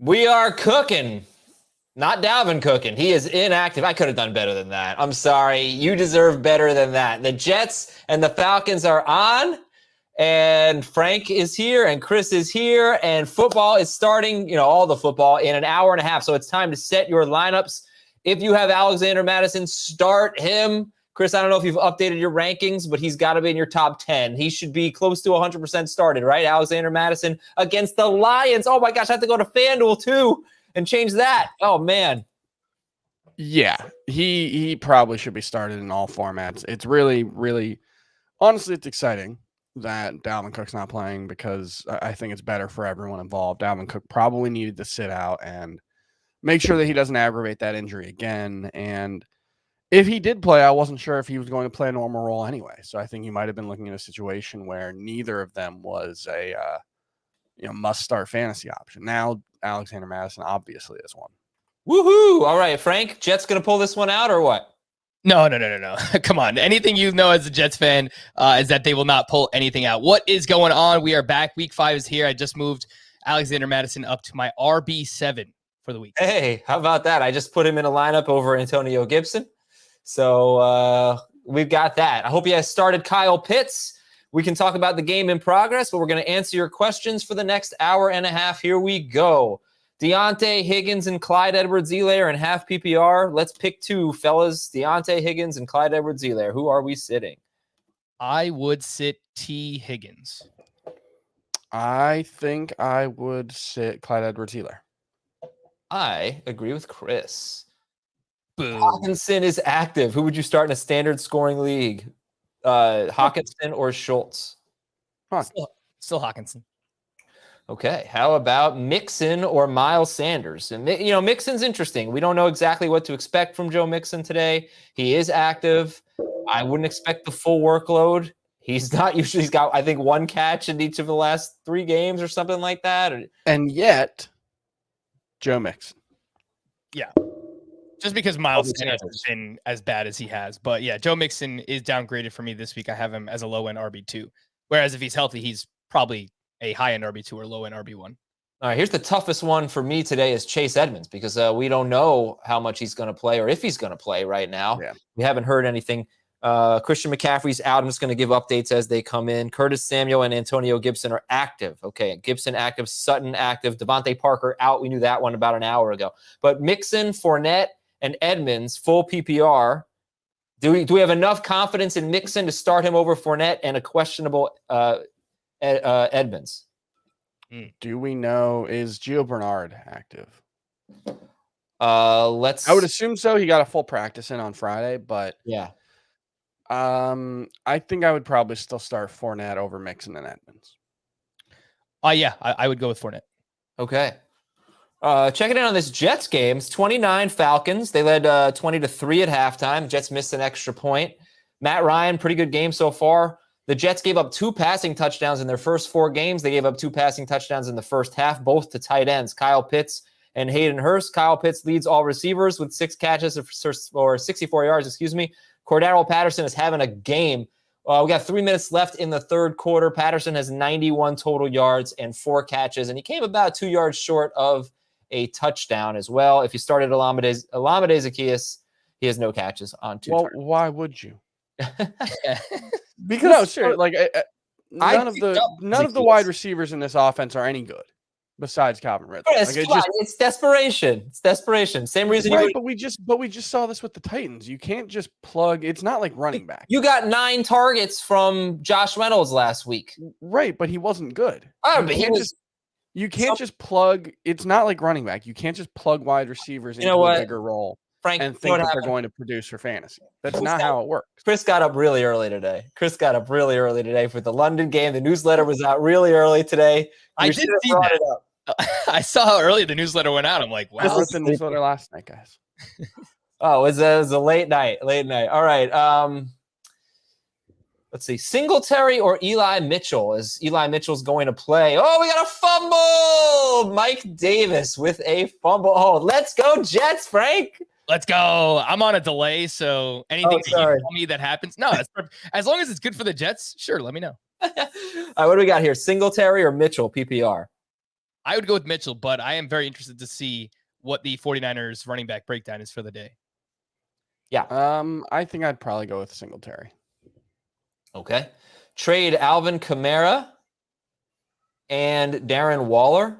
We are cooking. Not Dalvin cooking. He is inactive. I could have done better than that. I'm sorry. You deserve better than that. The Jets and the Falcons are on, and Frank is here, and Chris is here, and football is starting, all the football in an hour and a half. So it's time to set your lineups. If you have Alexander Mattison, start him. Chris, I don't know if you've updated your rankings, but he's got to be in your top 10. He should be close to 100% started, right? Alexander Mattison against the Lions. Oh, my gosh, I have to go to FanDuel, too, and change that. Oh, man. Yeah, he probably should be started in all formats. It's really, really, honestly, it's exciting that Dalvin Cook's not playing because I think it's better for everyone involved. Dalvin Cook probably needed to sit out and make sure that he doesn't aggravate that injury again. And if he did play, I wasn't sure if he was going to play a normal role anyway. So I think you might have been looking at a situation where neither of them was a must-start fantasy option. Now, Alexander Mattison obviously is one. Woohoo! All right, Frank, Jets going to pull this one out or what? No. Come on. Anything you know as a Jets fan is that they will not pull anything out. What is going on? We are back. Week 5 is here. I just moved Alexander Mattison up to my RB7 for the week. Hey, how about that? I just put him in a lineup over Antonio Gibson. So we've got that. I hope you guys started Kyle Pitts. We can talk about the game in progress, but we're going to answer your questions for the next hour and a half. Here we go. Deontay Higgins and Clyde Edwards-Helaire in half PPR. Let's pick two, fellas. Deontay Higgins and Clyde Edwards-Helaire. Who are we sitting? I would sit T. Higgins. I think I would sit Clyde Edwards-Helaire. I agree with Chris. Boom. Hawkinson is active. Who would you start in a standard scoring league? Hawkinson or Schultz? Still Hawkinson. Okay. How about Mixon or Miles Sanders? And Mixon's interesting. We don't know exactly what to expect from Joe Mixon today. He is active. I wouldn't expect the full workload. He's not usually. He's got, I think, one catch in each of the last 3 games or something like that. And yet, Joe Mixon. Yeah. Just because Miles Sanders has been as bad as he has. But yeah, Joe Mixon is downgraded for me this week. I have him as a low-end RB2. Whereas if he's healthy, he's probably a high-end RB2 or low-end RB1. All right, here's the toughest one for me today is Chase Edmonds because we don't know how much he's going to play or if he's going to play right now. Yeah. We haven't heard anything. Christian McCaffrey's out. I'm just going to give updates as they come in. Curtis Samuel and Antonio Gibson are active. Okay, Gibson active, Sutton active, Devontae Parker out. We knew that one about an hour ago. But Mixon, Fournette, and Edmonds, full PPR. Do we have enough confidence in Mixon to start him over Fournette and a questionable Edmonds? Do we know, is Gio Bernard active? I would assume so. He got a full practice in on Friday, but yeah. I think I would probably still start Fournette over Mixon and Edmonds. Yeah, I would go with Fournette. Okay. Checking in on this Jets game. It's 29 Falcons. They led 20-3 at halftime. Jets missed an extra point. Matt Ryan, pretty good game so far. The Jets gave up 2 passing touchdowns in their first 4 games. They gave up 2 passing touchdowns in the first half, both to tight ends, Kyle Pitts and Hayden Hurst. Kyle Pitts leads all receivers with 6 catches or 64 yards, Cordarrelle Patterson is having a game. We got 3 minutes left in the third quarter. Patterson has 91 total yards and 4 catches, and he came about 2 yards short of a touchdown as well. If you started Olamide Zaccheaus, he has no catches on 2 targets. Why would you? Because no, sure. Like none of the wide receivers in this offense are any good besides Calvin Ridley. It's desperation. It's desperation. Same reason. Right, but we just saw this with the Titans. You can't just plug. It's not like running back. You got 9 targets from Josh Reynolds last week. Right, but he wasn't good. You can't just plug. It's not like running back. You can't just plug wide receivers into a bigger role, Frank, and think that they're going to produce for fantasy. That's not how it works. Chris got up really early today. For the London game. The newsletter was out really early today. I did see that. It up. I saw how early the newsletter went out. I'm like, wow. This was the newsletter last night, guys. Oh, it was a late night. All right. Let's see. Singletary or Eli Mitchell? As Eli Mitchell's going to play. Oh, we got a fumble! Mike Davis with a fumble. Oh, let's go Jets, Frank. Let's go. I'm on a delay, so anything that you tell me that happens. No, that's perfect. As long as it's good for the Jets, sure, let me know. All right, what do we got here? Singletary or Mitchell, PPR? I would go with Mitchell, but I am very interested to see what the 49ers running back breakdown is for the day. Yeah. I think I'd probably go with Singletary. Okay. Trade Alvin Kamara and Darren Waller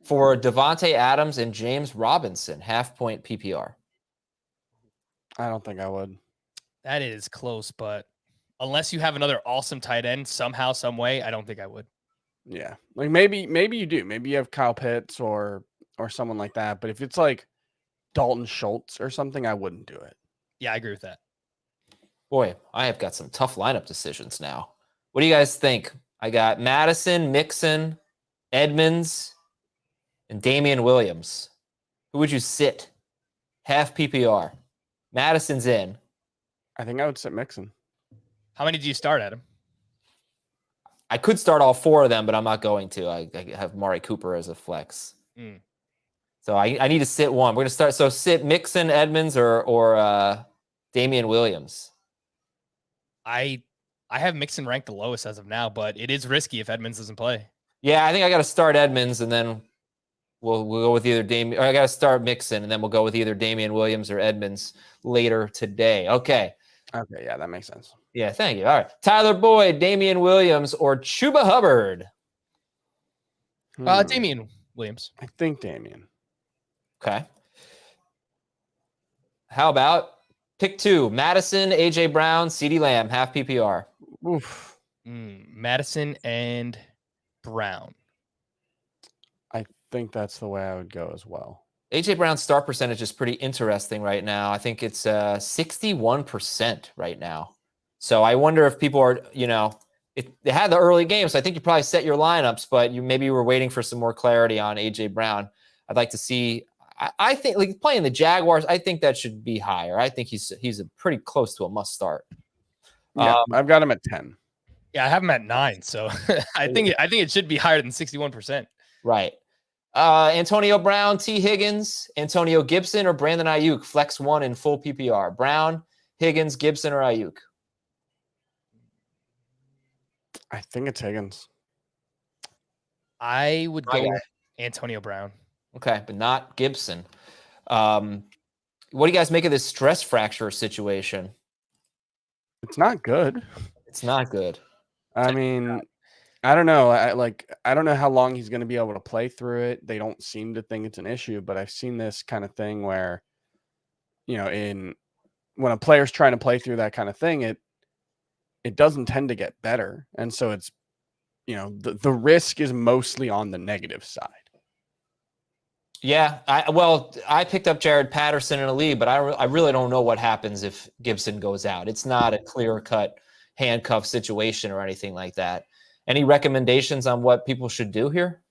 for Devontae Adams and James Robinson, half-point PPR. I don't think I would. That is close, but unless you have another awesome tight end somehow, some way, I don't think I would. Yeah, like maybe you do. Maybe you have Kyle Pitts or someone like that. But if it's like Dalton Schultz or something, I wouldn't do it. Yeah, I agree with that. Boy, I have got some tough lineup decisions now. What do you guys think? I got Madison, Mixon, Edmonds, and Damian Williams. Who would you sit? Half PPR. Madison's in. I think I would sit Mixon. How many do you start, Adam? I could start all 4 of them, but I'm not going to. I have Mari Cooper as a flex. So I need to sit one. We're going to start. So sit Mixon, Edmonds, or Damian Williams. I have Mixon ranked the lowest as of now, but it is risky if Edmonds doesn't play. Yeah, I think I got to start Edmonds, and then we'll go with either Damian. Or I got to start Mixon, and then we'll go with either Damian Williams or Edmonds later today. Okay. Okay, yeah, that makes sense. Yeah, thank you. All right. Tyler Boyd, Damian Williams, or Chuba Hubbard? Damian Williams. I think Damian. Okay. How about pick 2? Madison, AJ Brown, CeeDee Lamb, half PPR. Oof. Madison and Brown. I think that's the way I would go as well. AJ Brown's start percentage is pretty interesting right now. I think it's 61% right now. So I wonder if people are, they had the early game, so I think you probably set your lineups, but maybe you were waiting for some more clarity on AJ Brown. I'd like to see. I think like playing the Jaguars, I think that should be higher. I think he's a pretty close to a must start. Yeah, I've got him at 10. Yeah, I have him at 9, so I think it should be higher than 61%. Right. Antonio Brown, T. Higgins, Antonio Gibson, or Brandon Ayuk, flex 1 in full PPR. Brown, Higgins, Gibson, or Ayuk? I think it's Higgins. I would go with Antonio Brown. Okay, but not Gibson. What do you guys make of this stress fracture situation? It's not good. It's not good. I mean, I don't know. I don't know how long he's going to be able to play through it. They don't seem to think it's an issue, but I've seen this kind of thing where, when a player's trying to play through that kind of thing, it doesn't tend to get better. And so it's, the risk is mostly on the negative side. Yeah, I picked up Jared Patterson in a league, but I really don't know what happens if Gibson goes out. It's not a clear-cut handcuff situation or anything like that. Any recommendations on what people should do here?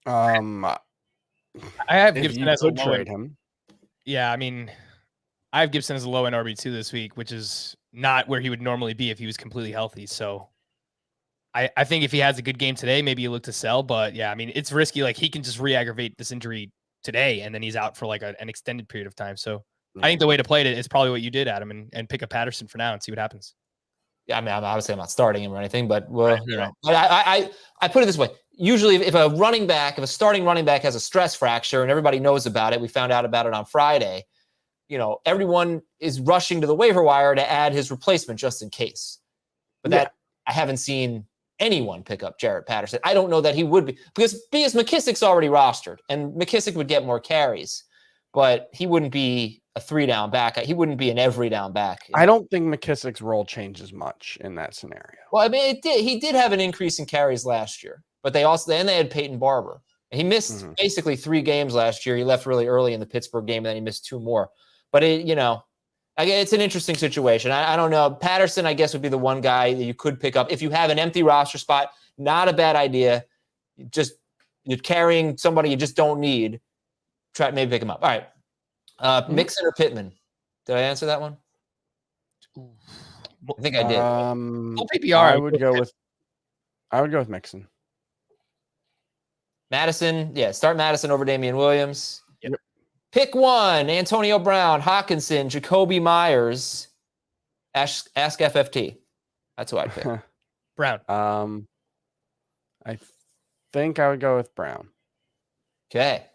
I have Gibson as a low trade him. Yeah, I mean, I have Gibson as a low end RB2 this week, which is not where he would normally be if he was completely healthy. So I think if he has a good game today, maybe you look to sell. But yeah, I mean, it's risky. Like he can just re-aggravate this injury today, and then he's out for like an extended period of time. So I think the way to play it is probably what you did, Adam, and pick up Patterson for now and see what happens. Yeah, I mean, obviously I'm not starting him or anything, but I put it this way. Usually if a starting running back has a stress fracture and everybody knows about it, we found out about it on Friday, everyone is rushing to the waiver wire to add his replacement just in case. But I haven't seen anyone pick up Jarrett Patterson. I don't know that he would be because McKissick's already rostered and McKissick would get more carries, but he wouldn't be a 3-down back. He wouldn't be an every down back. I don't think McKissick's role changes much in that scenario. Well, I mean, he did have an increase in carries last year, but they had Peyton Barber. He missed basically 3 games last year. He left really early in the Pittsburgh game, and then he missed 2 more. But it's an interesting situation. I don't know. Patterson, I guess, would be the one guy that you could pick up if you have an empty roster spot. Not a bad idea. You're carrying somebody you just don't need. Try maybe pick him up. All right. Mixon or Pittman? Did I answer that one? I think I did. PPR. I would go with Mixon. Madison, start Madison over Damian Williams. Yep. Pick 1: Antonio Brown, Hawkinson, Jacoby Myers. Ask FFT. That's who I'd pick. Brown. I think I would go with Brown. Okay.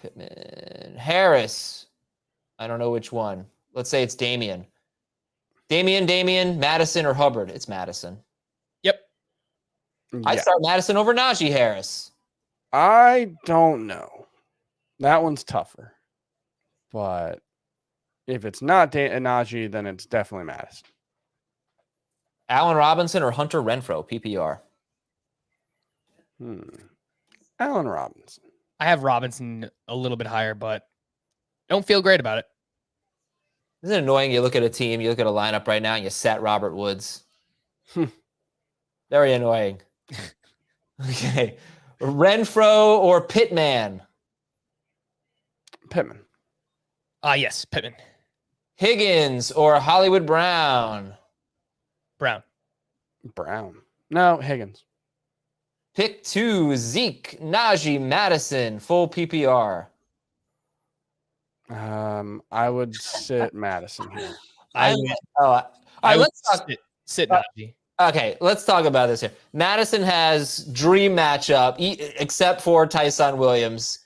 Pittman. Harris. I don't know which one. Let's say it's Damian. Damian, Madison, or Hubbard? It's Madison. Yep. I start Madison over Najee Harris. I don't know. That one's tougher. But if it's not Najee, then it's definitely Madison. Allen Robinson or Hunter Renfrow, PPR? Allen Robinson. I have Robinson a little bit higher, but don't feel great about it. Isn't it annoying? You look at a team, you look at a lineup right now, and you set Robert Woods. Very annoying. Okay. Renfrow or Pittman? Pittman. Yes, Pittman. Higgins or Hollywood Brown? Brown. No, Higgins. Pick 2, Zeke, Najee, Madison, full PPR. I would sit Madison here. Let's talk. Sit Najee. Okay, let's talk about this here. Madison has dream matchup, except for Tyson Williams.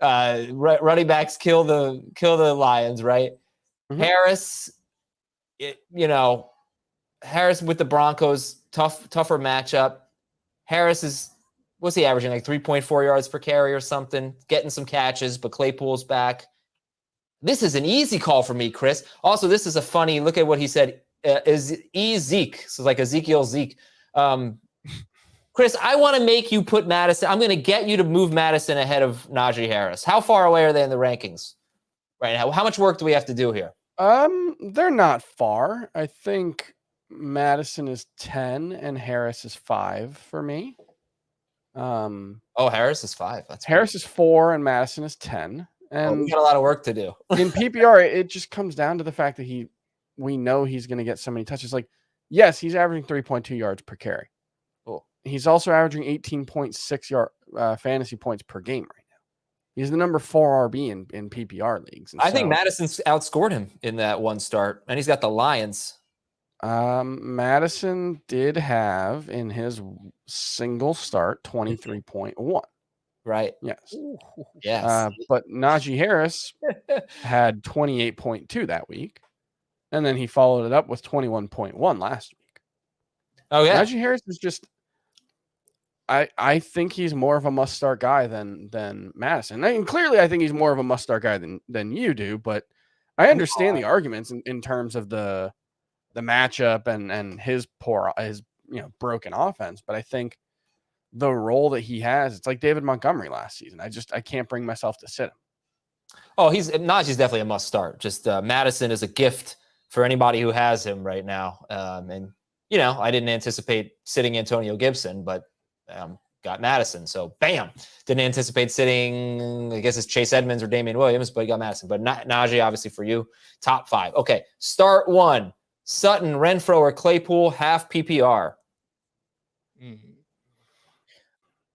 Running backs kill the Lions, right? Mm-hmm. Harris, Harris with the Broncos, tougher matchup. Harris is, what's he averaging, like 3.4 yards per carry or something, getting some catches, but Claypool's back. This is an easy call for me, Chris. Also, this is a funny, look at what he said, is Zeke. So it's like Ezekiel Zeke. Chris, I want to make you put Madison. I'm going to get you to move Madison ahead of Najee Harris. How far away are they in the rankings right now? How much work do we have to do here? They're not far. I think Madison is 10 and Harris is 5 for me. Harris is 5. Harris is 4 and Madison is 10. And we got a lot of work to do. In PPR, it just comes down to the fact that we know he's going to get so many touches. Like, yes, he's averaging 3.2 yards per carry. Cool. He's also averaging 18.6 fantasy points per game right now. He's the number 4 RB in PPR leagues. And I think Madison's outscored him in that one start, and he's got the Lions. Madison did have in his single start 23.1. Right. Yes. Yes. But Najee Harris had 28.2 that week. And then he followed it up with 21.1 last week. Oh, yeah. Najee Harris is just, I think he's more of a must-start guy than Madison. And clearly, I think he's more of a must-start guy than you do. But I understand the arguments in terms of the matchup and his broken offense. But I think the role that he has, it's like David Montgomery last season. I can't bring myself to sit him. Oh, Najee's definitely a must start. Just Madison is a gift for anybody who has him right now. And I didn't anticipate sitting Antonio Gibson, but got Madison. So bam, didn't anticipate sitting, I guess it's Chase Edmonds or Damian Williams, but you got Madison. But Najee, obviously for you, top 5. Okay, start 1, Sutton, Renfrow, or Claypool, half PPR.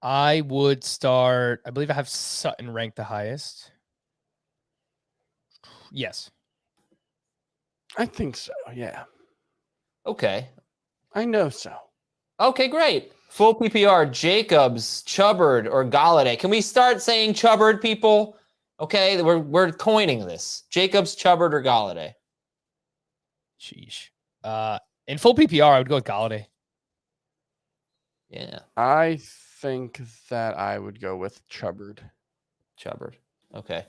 I would start, I believe I have Sutton ranked the highest. Yes. I think so, yeah. Okay. I know so. Okay, great. Full PPR, Jacobs, Chubbard, or Galladay. Can we start saying Chubbard, people? Okay, we're coining this. Jacobs, Chubbard, or Galladay? Sheesh. In full PPR, I would go with Galladay. Yeah. I think that I would go with Chubbard. Okay.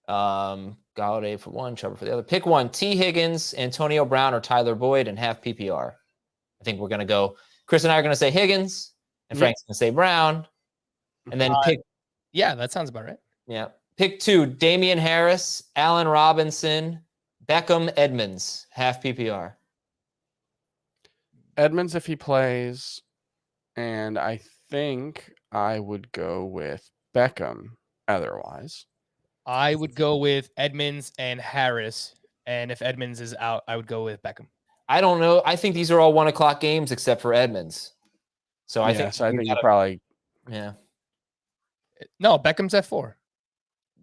Galladay for one, Chubbard for the other. Pick one. T. Higgins, Antonio Brown, or Tyler Boyd, and half PPR. I think we're going to go. Chris and I are going to say Higgins, and Frank's going to say Brown. And then pick. Yeah, that sounds about right. Yeah. Pick 2. Damian Harris, Allen Robinson, Beckham, Edmonds, half PPR. Edmonds if he plays. And I think I would go with Beckham otherwise. I would go with Edmonds and Harris. And if Edmonds is out, I would go with Beckham. I don't know. I think these are all 1:00 games except for Edmonds. So I think you probably. Yeah. No, Beckham's at 4.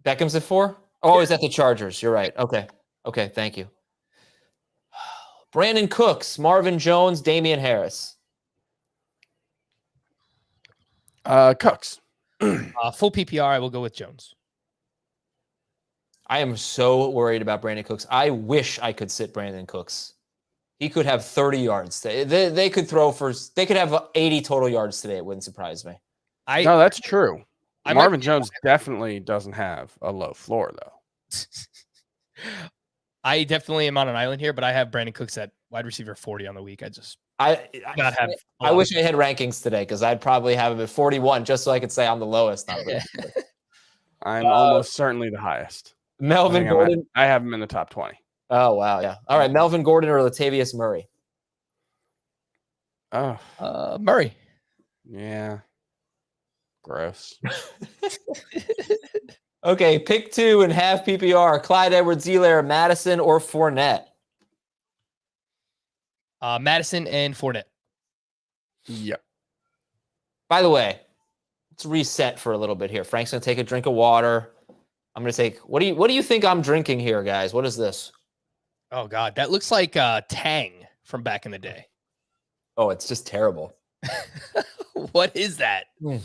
Beckham's at 4? Oh, he's at the Chargers. You're right. Okay. Thank you. Brandon Cooks, Marvin Jones, Damian Harris. Cooks. Full PPR, I will go with Jones. I am so worried about Brandon Cooks. I wish I could sit Brandon Cooks. He could have 30 yards. They could throw for. They could have 80 total yards today. It wouldn't surprise me. No, that's true. Marvin Jones definitely doesn't have a low floor, though. I definitely am on an island here, but I have Brandon Cooks at wide receiver 40 on the week. I wish I had rankings today because I'd probably have him at 41 just so I could say I'm the lowest. I'm almost certainly the highest. Melvin Gordon. I have him in the top 20. Oh, wow. Yeah. All right. Melvin Gordon or Latavius Murray? Oh. Murray. Yeah. Gross. Okay. Pick 2 and half PPR. Clyde Edwards-Helaire, Madison, or Fournette? Madison and Fournette. Yep. By the way, let's reset for a little bit here. Frank's going to take a drink of water. I'm going to take, what do you think I'm drinking here, guys? What is this? Oh, God. That looks like Tang from back in the day. Oh, it's just terrible. What is that? Is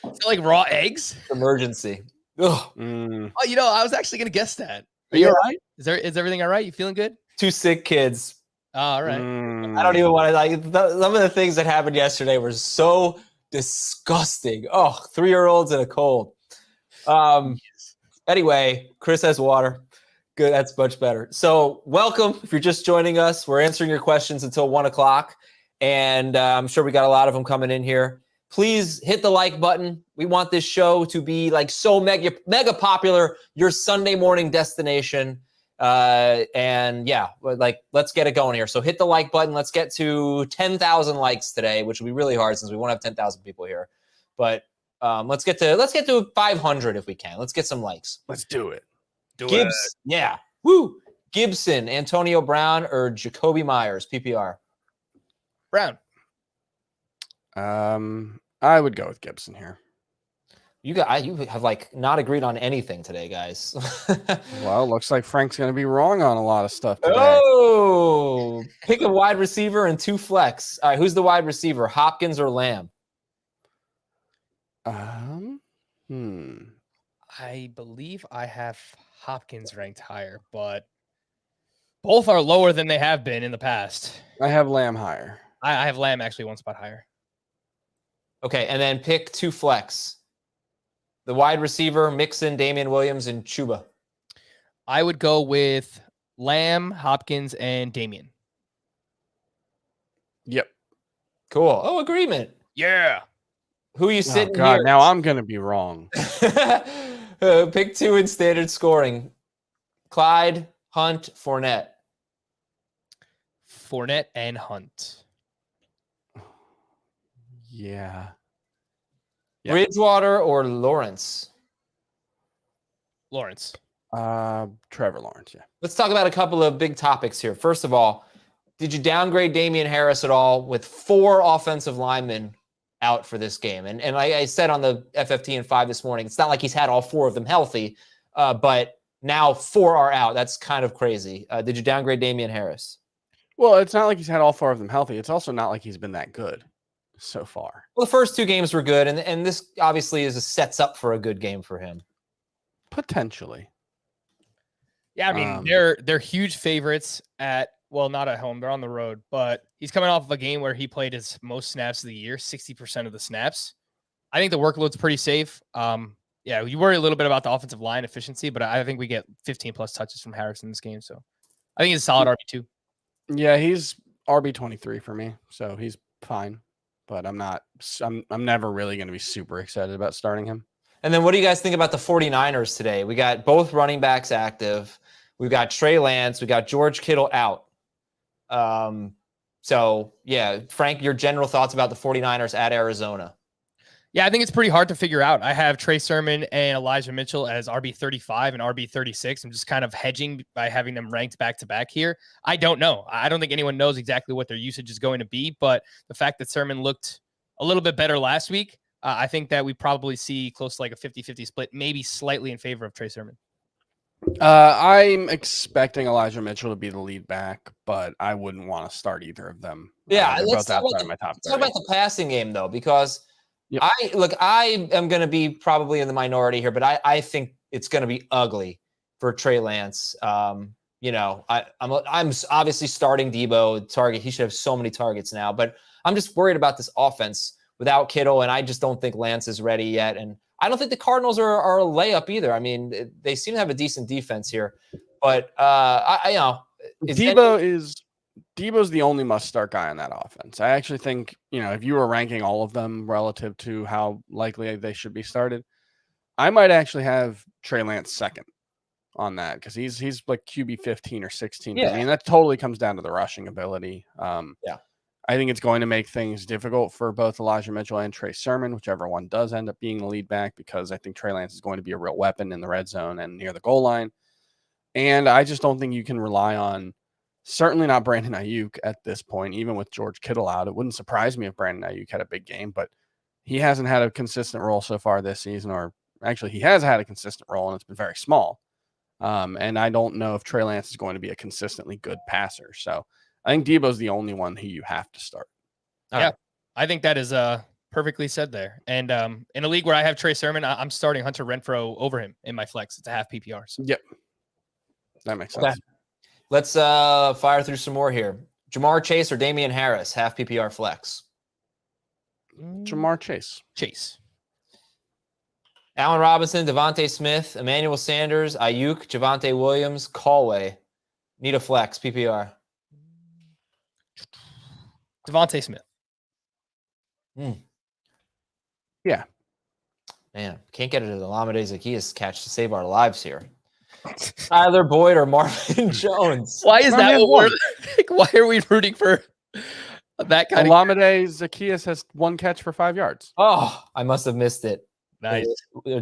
it like raw eggs? Emergency. Oh, I was actually going to guess that. Are you all right? Is everything all right? You feeling good? 2 sick kids. Oh, all right. I don't even want to, like, some of the things that happened yesterday were so disgusting. Oh, 3-year-olds and a cold. Anyway, Chris has water. Good. That's much better. So welcome. If you're just joining us, we're answering your questions until 1 o'clock. And I'm sure we got a lot of them coming in here. Please hit the like button. We want this show to be like so mega popular, your Sunday morning destination. And yeah, like, let's get it going here. So hit the like button. Let's get to 10,000 likes today, which will be really hard since we won't have 10,000 people here. But let's get to 500 if we can. Let's get some likes. Let's do it. Yeah. Woo. Gibson, Antonio Brown, or Jacoby Myers, PPR? Brown. I would go with Gibson here. You have like not agreed on anything today, guys. Well, looks like Frank's going to be wrong on a lot of stuff today. Oh, pick a wide receiver and 2 flex. All right, who's the wide receiver? Hopkins or Lamb? I believe I have Hopkins ranked higher, but both are lower than they have been in the past. I have Lamb higher. I have Lamb actually 1 spot higher. Okay, and then pick 2 flex. The wide receiver, Mixon, Damian Williams, and Chuba. I would go with Lamb, Hopkins, and Damian. Yep. Cool. Oh, agreement. Yeah. Who are you sitting God, here? now I'm going to be wrong. Pick 2 in standard scoring. Clyde, Hunt, Fournette. Fournette and Hunt. Yeah. Bridgewater or Lawrence? Lawrence. Trevor Lawrence, yeah. Let's talk about a couple of big topics here. First of all, did you downgrade Damian Harris at all with 4 offensive linemen out for this game? And like I said on the FFT and 5 this morning, it's not like he's had all 4 of them healthy, but now 4 are out. That's kind of crazy. Did you downgrade Damian Harris? Well, it's not like he's had all 4 of them healthy. It's also not like he's been that good so far. Well, the first 2 games were good, and this obviously sets up for a good game for him. Potentially. Yeah, I mean, they're huge favorites not at home. They're on the road, but he's coming off of a game where he played his most snaps of the year, 60% of the snaps. I think the workload's pretty safe. Yeah, you worry a little bit about the offensive line efficiency, but I think we get 15 plus touches from Harris in this game. So I think he's a solid RB2. Yeah, he's RB23 for me, so he's fine. But I'm never really going to be super excited about starting him. And then what do you guys think about the 49ers today? We got both running backs active. We've got Trey Lance. We got George Kittle out. So, yeah, Frank, your general thoughts about the 49ers at Arizona? Yeah, I think it's pretty hard to figure out. I have Trey Sermon and Elijah Mitchell as RB35 and RB36. I'm just kind of hedging by having them ranked back-to-back here. I don't know. I don't think anyone knows exactly what their usage is going to be, but the fact that Sermon looked a little bit better last week, I think that we probably see close to like a 50-50 split, maybe slightly in favor of Trey Sermon. I'm expecting Elijah Mitchell to be the lead back, but I wouldn't want to start either of them. Yeah, let's talk about the passing game, though, because Yep. I am going to be probably in the minority here, but I think it's going to be ugly for Trey Lance. I'm obviously starting Debo target. He should have so many targets now, but I'm just worried about this offense without Kittle, and I just don't think Lance is ready yet. And I don't think the Cardinals are a layup either. I mean, they seem to have a decent defense here, but Debo's the only must-start guy on that offense. I actually think, if you were ranking all of them relative to how likely they should be started, I might actually have Trey Lance second on that because he's like QB 15 or 16. Yeah. I mean, that totally comes down to the rushing ability. Yeah. I think it's going to make things difficult for both Elijah Mitchell and Trey Sermon, whichever one does end up being the lead back, because I think Trey Lance is going to be a real weapon in the red zone and near the goal line. And I just don't think you can rely on, certainly not Brandon Ayuk at this point, even with George Kittle out. It wouldn't surprise me if Brandon Ayuk had a big game, but he hasn't had a consistent role so far this season, or actually he has had a consistent role and it's been very small. And I don't know if Trey Lance is going to be a consistently good passer. So I think Debo's the only one who you have to start. All right. I think that is perfectly said there. And in a league where I have Trey Sermon, I'm starting Hunter Renfrow over him in my flex. It's a half PPR. So. Yep. That makes sense. Okay. Let's fire through some more here. Jamar Chase or Damian Harris, half PPR flex. Jamar Chase. Allen Robinson, Devontae Smith, Emmanuel Sanders, Ayuk, Javonte Williams, Callaway. Need a flex, PPR. Devontae Smith. Yeah. Man, can't get it to the Olamide Zaccheaus catch to save our lives here. Tyler Boyd or Marvin Jones? Why is that what we're like? Why are we rooting for that kind Olamide Zaccheaus has one catch for 5 yards. Oh, I must have missed it. Nice.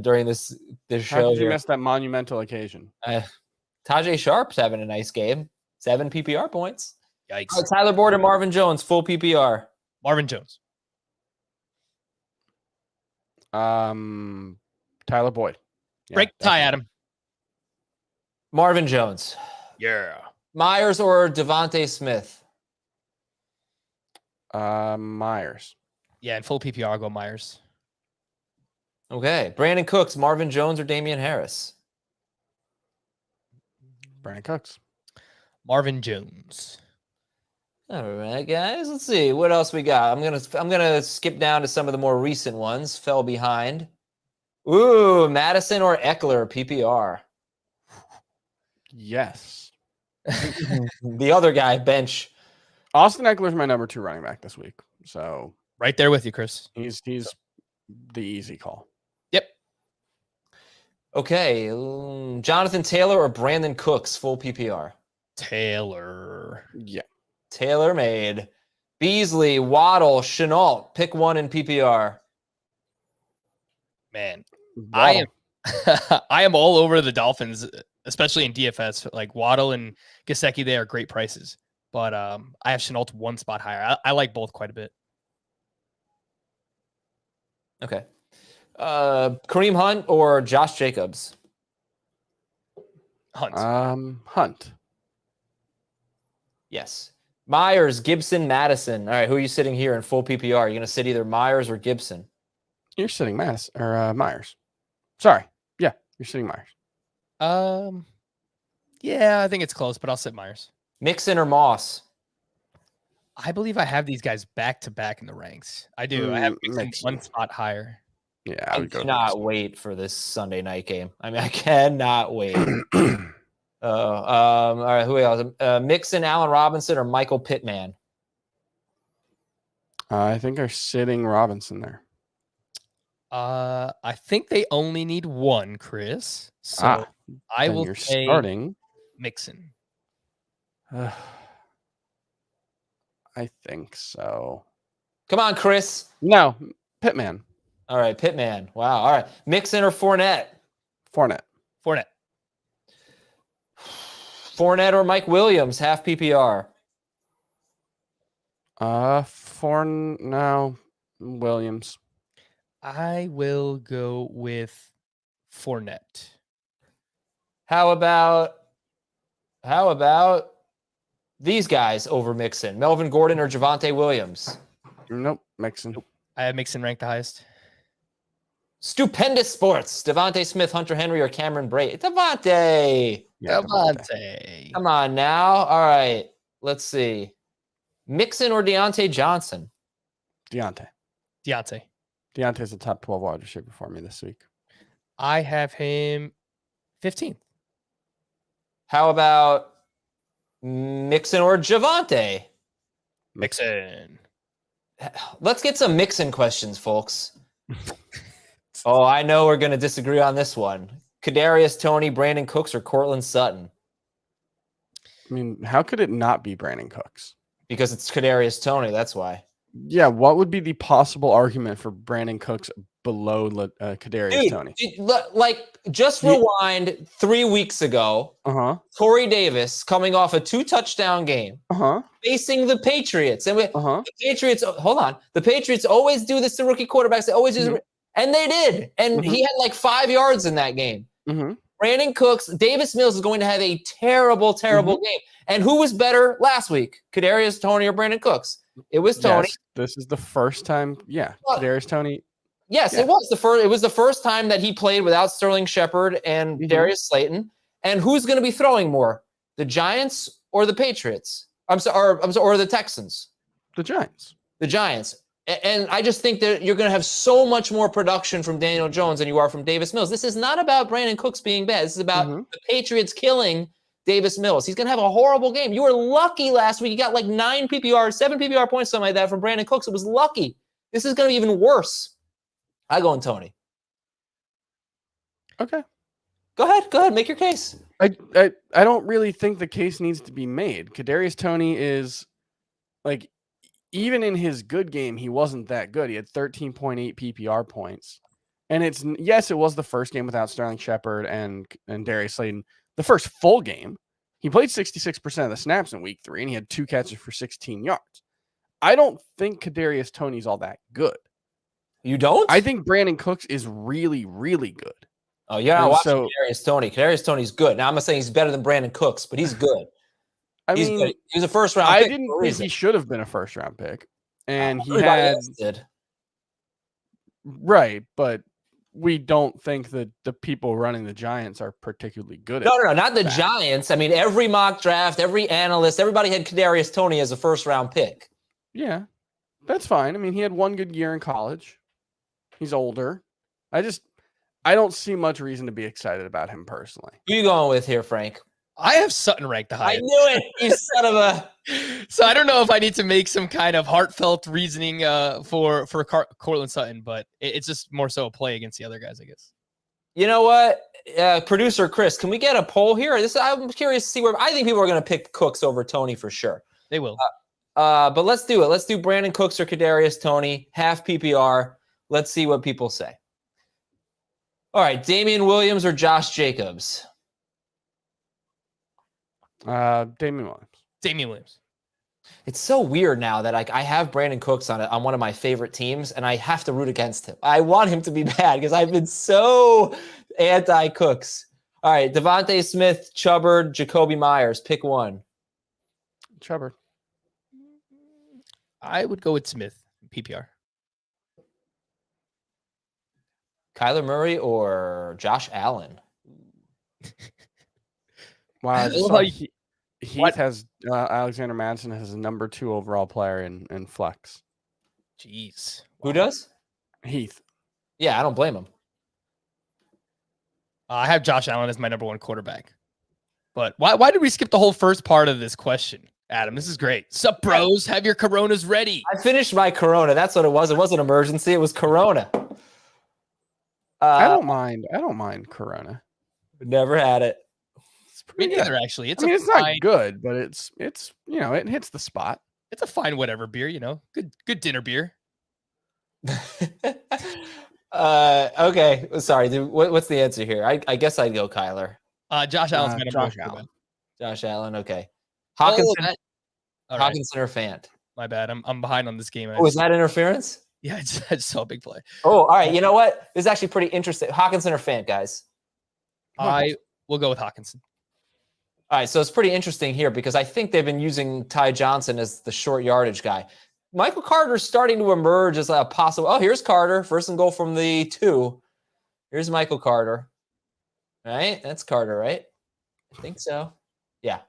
During this show. How did you miss that monumental occasion? Tajay Sharp's having a nice game. 7 PPR points. Yikes. Tyler Boyd or Marvin Jones, full PPR. Marvin Jones. Tyler Boyd. Yeah, Break tie, Adam. Marvin Jones. Yeah. Myers or Devontae Smith? Myers. Yeah, in full PPR, I'll go Myers. Okay. Brandon Cooks, Marvin Jones or Damian Harris? Brandon Cooks. Marvin Jones. All right, guys. Let's see what else we got. I'm gonna skip down to some of the more recent ones. Fell behind. Ooh, Madison or Eckler, PPR. Yes. The other guy, bench. Austin Eckler's my number 2 running back this week. So right there with you, Chris. He's the easy call. Yep. Okay. Jonathan Taylor or Brandon Cooks, full PPR. Taylor. Yeah. Taylor made. Beasley, Waddle, Shenault. Pick one in PPR. Man, Waddle. I am all over the Dolphins, especially in DFS. Like Waddle and Gesicki, they are great prices. But I have Shenault one spot higher. I like both quite a bit. Okay. Kareem Hunt or Josh Jacobs? Hunt. Hunt. Yes. Myers, Gibson, Madison. All right, who are you sitting here in full PPR? You're going to sit either Myers or Gibson? You're sitting Myers. Sorry. Yeah, you're sitting Myers. Yeah, I think it's close, but I'll sit Myers. Mixon or Moss? I believe I have these guys back to back in the ranks. I do. I have Mixon one spot higher. Yeah, I cannot wait for this Sunday night game. I mean, I cannot wait. All right, who else? Mixon, Allen Robinson, or Michael Pittman? I think they're sitting Robinson there. I think they only need one, Chris. So I will say starting Mixon. I think so. Come on, Chris. No, Pittman. All right, Pittman. Wow. All right, Mixon or Fournette? Fournette. Fournette or Mike Williams, half PPR. Williams. I will go with Fournette. How about these guys over Mixon? Melvin Gordon or Javonte Williams? Nope, Mixon. I have Mixon ranked the highest. Stupendous Sports. Devontae Smith, Hunter Henry, or Cameron Brate? Devontae. Yeah, Javonte. Come on now. All right. Let's see. Mixon or Deontay Johnson? Deontay. Deontay's a top 12 wide receiver for me this week. I have him 15th. How about Mixon or Javonte? Mixon. Let's get some Mixon questions, folks. Oh, I know we're going to disagree on this one. Kadarius Toney, Brandon Cooks, or Cortland Sutton? I mean, how could it not be Brandon Cooks? Because it's Kadarius Toney, that's why. Yeah, what would be the possible argument for Brandon Cooks below Kadarius Toney? Just rewind 3 weeks ago. Corey Davis coming off a 2-touchdown game, facing the Patriots, and the Patriots. Hold on, the Patriots always do this to rookie quarterbacks. They always do, and they did. And he had like 5 yards in that game. Brandon Cooks, Davis Mills is going to have a terrible, terrible game. And who was better last week, Kadarius Toney or Brandon Cooks? It was Toney. Yes, this is the first time. Yeah, Kadarius Toney. Yes, it was the first. It was the first time that he played without Sterling Shepard and Darius Slayton. And who's going to be throwing more, the Giants or the Patriots? I'm sorry, or the Texans. The Giants. The Giants. And I just think that you're going to have so much more production from Daniel Jones than you are from Davis Mills. This is not about Brandon Cooks being bad. This is about the Patriots killing Davis Mills. He's going to have a horrible game. You were lucky last week. You got like 7 PPR points, something like that from Brandon Cooks. It was lucky. This is going to be even worse. I go in Toney. Okay. Go ahead. Make your case. I don't really think the case needs to be made. Kadarius Toney is like, even in his good game, he wasn't that good. He had 13.8 PPR points. And it was the first game without Sterling Shepard and Darius Slayton. The first full game, he played 66% of the snaps in week 3, and he had 2 catches for 16 yards. I don't think Kadarius Toney's all that good. You don't? I think Brandon Cooks is really, really good. Oh, yeah, I'm watching Kadarius Toney. Kadarius Toney's good. Now, I'm not saying he's better than Brandon Cooks, but he's good. He's good. He was a first-round pick. I didn't think he should have been a first-round pick. And he did. Right, but we don't think that the people running the Giants are particularly good at No, not the Giants. I mean, every mock draft, every analyst, everybody had Kadarius Toney as a first-round pick. Yeah, that's fine. I mean, he had one good year in college. He's older. I don't see much reason to be excited about him personally. Who are you going with here, Frank? I have Sutton ranked the highest. I knew it, you son of a... So I don't know if I need to make some kind of heartfelt reasoning for Cortland Sutton, but it's just more so a play against the other guys, I guess. You know what? Producer Chris, can we get a poll here? I'm curious to see where... I think people are going to pick Cooks over Toney for sure. They will. But let's do it. Let's do Brandon Cooks or Kadarius Toney, half PPR. Let's see what people say. All right, Damian Williams or Josh Jacobs? Damian Williams. It's so weird now that I have Brandon Cooks on one of my favorite teams, and I have to root against him. I want him to be bad because I've been so anti-Cooks. All right, Devontae Smith, Chubbard, Jacoby Myers. Pick one. Chubbard. I would go with Smith, PPR. Kyler Murray or Josh Allen? Wow, Heath has Alexander Madison as a number 2 overall player in flex. Jeez. Who does? Heath. Yeah, I don't blame him. I have Josh Allen as my number 1 quarterback. But why did we skip the whole first part of this question, Adam? This is great. Sup, bros? Have your Coronas ready. I finished my Corona. That's what it was. It wasn't emergency. It was Corona. I don't mind Corona. Never had it. Me neither, actually. It's not good, but it's it hits the spot. It's a fine whatever beer, good dinner beer. Okay. Sorry. What's the answer here? I guess I'd go Kyler. Josh Allen's my number 1 Allen. Josh Allen. Okay. Hawkinson right. or Fant? My bad. I'm behind on this game. Oh, is that interference? Yeah, I saw a big play. Oh, all right. You know what? This is actually pretty interesting. Hawkinson or Fant, guys? I will go with Hawkinson. All right, so it's pretty interesting here because I think they've been using Ty Johnson as the short yardage guy. Michael Carter's starting to emerge as a possible. Oh, here's Carter, first and goal from the 2. Here's Michael Carter. Right? That's Carter, right? I think so. Yeah.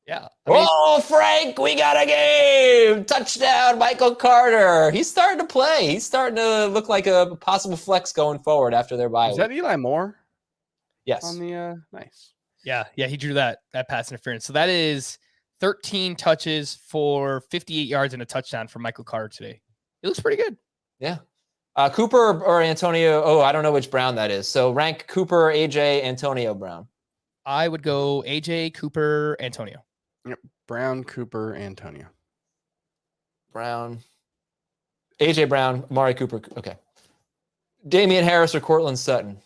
Yeah. Frank, we got a game! Touchdown, Michael Carter. He's starting to play. He's starting to look like a possible flex going forward after their bye Is week. that Eli Moore? Yes. On the nice. Yeah, he drew that pass interference. So that is 13 touches for 58 yards and a touchdown for Michael Carter today. It looks pretty good. Yeah. Cooper or Antonio? Oh, I don't know which Brown that is. So rank Cooper, AJ, Antonio Brown. I would go AJ, Cooper, Antonio. Yep. Brown, Cooper, Antonio. Brown. AJ Brown, Amari Cooper. Okay. Damian Harris or Cortland Sutton?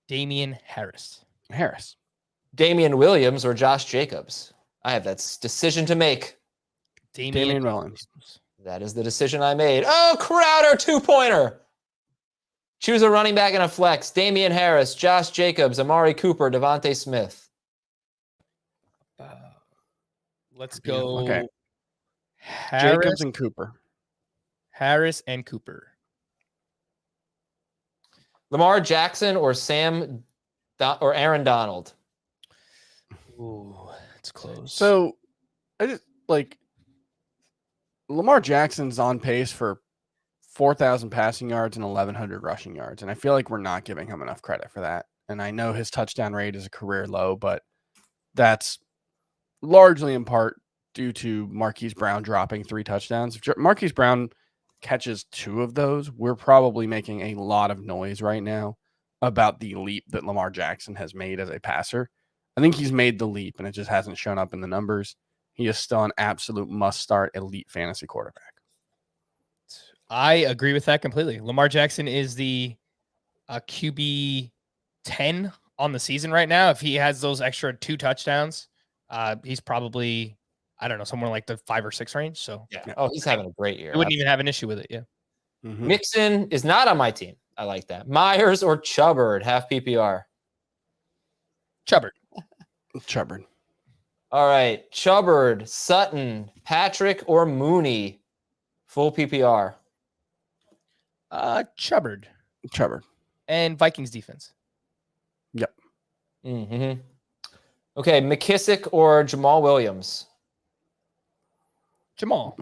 Damian Harris. Damian Williams or Josh Jacobs? I have that decision to make. Damian Williams. That is the decision I made. Oh, Crowder, 2-pointer. Choose a running back and a flex. Damian Harris, Josh Jacobs, Amari Cooper, Devontae Smith. Let's go. Okay. Harris, Jacobs and Cooper. Harris and Cooper. Lamar Jackson or or Aaron Donald? Ooh, it's close. So, I just Lamar Jackson's on pace for 4,000 passing yards and 1,100 rushing yards, and I feel like we're not giving him enough credit for that. And I know his touchdown rate is a career low, but that's largely in part due to Marquise Brown dropping 3 touchdowns. If Marquise Brown catches 2 of those, we're probably making a lot of noise right now about the leap that Lamar Jackson has made as a passer. I think he's made the leap, and it just hasn't shown up in the numbers. He is still an absolute must-start elite fantasy quarterback. I agree with that completely. Lamar Jackson is the QB 10 on the season right now. If he has those extra 2 touchdowns, he's probably, I don't know, somewhere like the 5 or 6 range. So yeah. Oh, he's having a great year. I wouldn't even have an issue with it. Yeah. Mm-hmm. Mixon is not on my team. I like that. Myers or Chubbard, half PPR? Chubbard. All right. Chubbard, Sutton, Patrick, or Mooney, full PPR? Chubbard. And Vikings defense. Yep. Mm-hmm. Okay. McKissick or Jamal Williams? Jamal.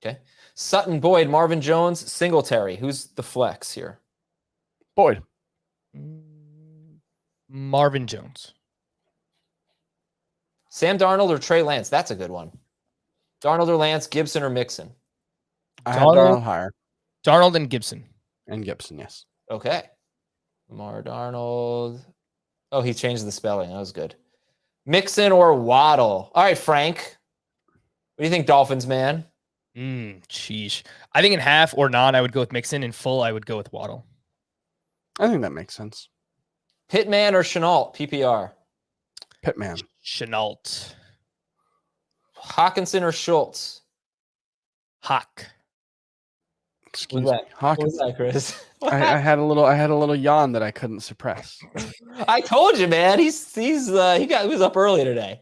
Okay. Sutton, Boyd, Marvin Jones, Singletary. Who's the flex here? Boyd. Marvin Jones. Sam Darnold or Trey Lance? That's a good one. Darnold or Lance, Gibson or Mixon? I had Darnold higher. Darnold and Gibson. Yes. Okay. Lamar Darnold. Oh, he changed the spelling. That was good. Mixon or Waddle? All right, Frank. What do you think, Dolphins, man? Sheesh. I think in half or non, I would go with Mixon. In full, I would go with Waddle. I think that makes sense. Pittman or Chenault, PPR? Pittman. Chenault. Hawkinson or Schultz? Hawk. Excuse me. me. Hawkins. What was that, Chris? I had a little yawn that I couldn't suppress. I told you, man. He was up early today.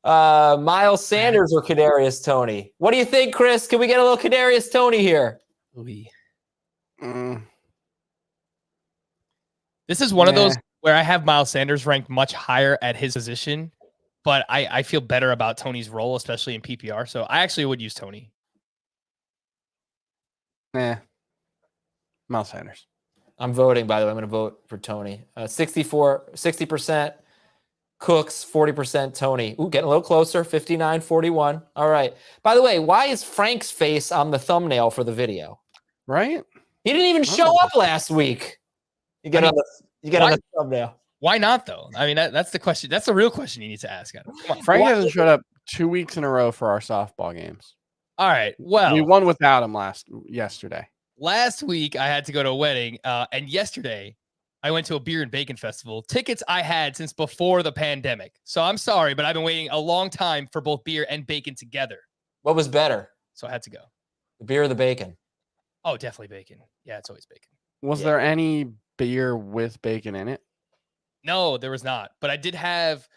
Miles Sanders or Kadarius Toney? What do you think, Chris? Can we get a little Kadarius Toney here? This is one of those where I have Miles Sanders ranked much higher at his position, but I feel better about Toney's role, especially in PPR. So I actually would use Toney. Miles Sanders. I'm voting, by the way. I'm going to vote for Toney. 60%. Cooks, 40% Toney. Ooh, getting a little closer, 59-41. All right. By the way, why is Frank's face on the thumbnail for the video? Right? He didn't even show up last week. You get on the thumbnail. Why not, though? I mean, that's the question. That's the real question you need to ask. Frank hasn't showed up 2 weeks in a row for our softball games. All right. Well, we won without him yesterday. Last week, I had to go to a wedding, and yesterday, I went to a beer and bacon festival. Tickets I had since before the pandemic. So I'm sorry, but I've been waiting a long time for both beer and bacon together. What was better? So I had to go. The beer or the bacon? Oh, definitely bacon. Yeah, it's always bacon. Was there any beer with bacon in it? No, there was not. But I did have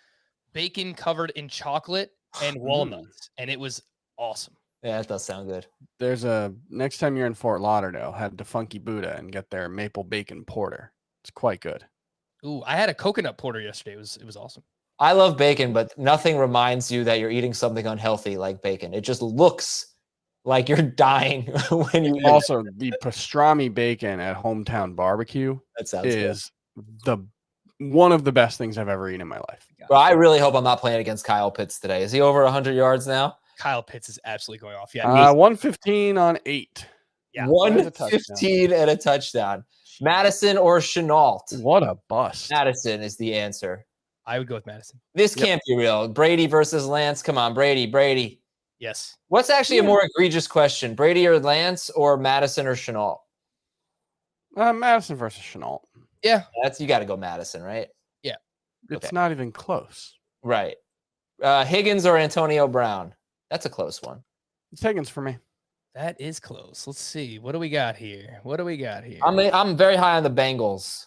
bacon covered in chocolate and walnuts, and it was awesome. Yeah, that does sound good. There's a next time you're in Fort Lauderdale, head to Funky Buddha and get their maple bacon porter. It's quite good. Ooh, I had a coconut porter yesterday. It was awesome. I love bacon, but nothing reminds you that you're eating something unhealthy like bacon. It just looks like you're dying when you eat Also, the pastrami bacon at Hometown Barbecue That sounds good. is one of the best things I've ever eaten in my life. But I really hope I'm not playing against Kyle Pitts today. Is he over 100 yards now? Kyle Pitts is absolutely going off. Yeah, 115 on 8. Yeah, 115 and a touchdown. Madison or Chenault? What a bust. Madison is the answer. I would go with Madison. This can't be real. Brady versus Lance. Come on, Brady. Yes. What's actually a more egregious question? Brady or Lance or Madison or Chenault? Madison versus Chenault. Yeah. You got to go Madison, right? Yeah. It's Okay. not even close. Right. Higgins or Antonio Brown? That's a close one. It's Higgins for me. That is close. Let's see. What do we got here? I'm very high on the Bengals.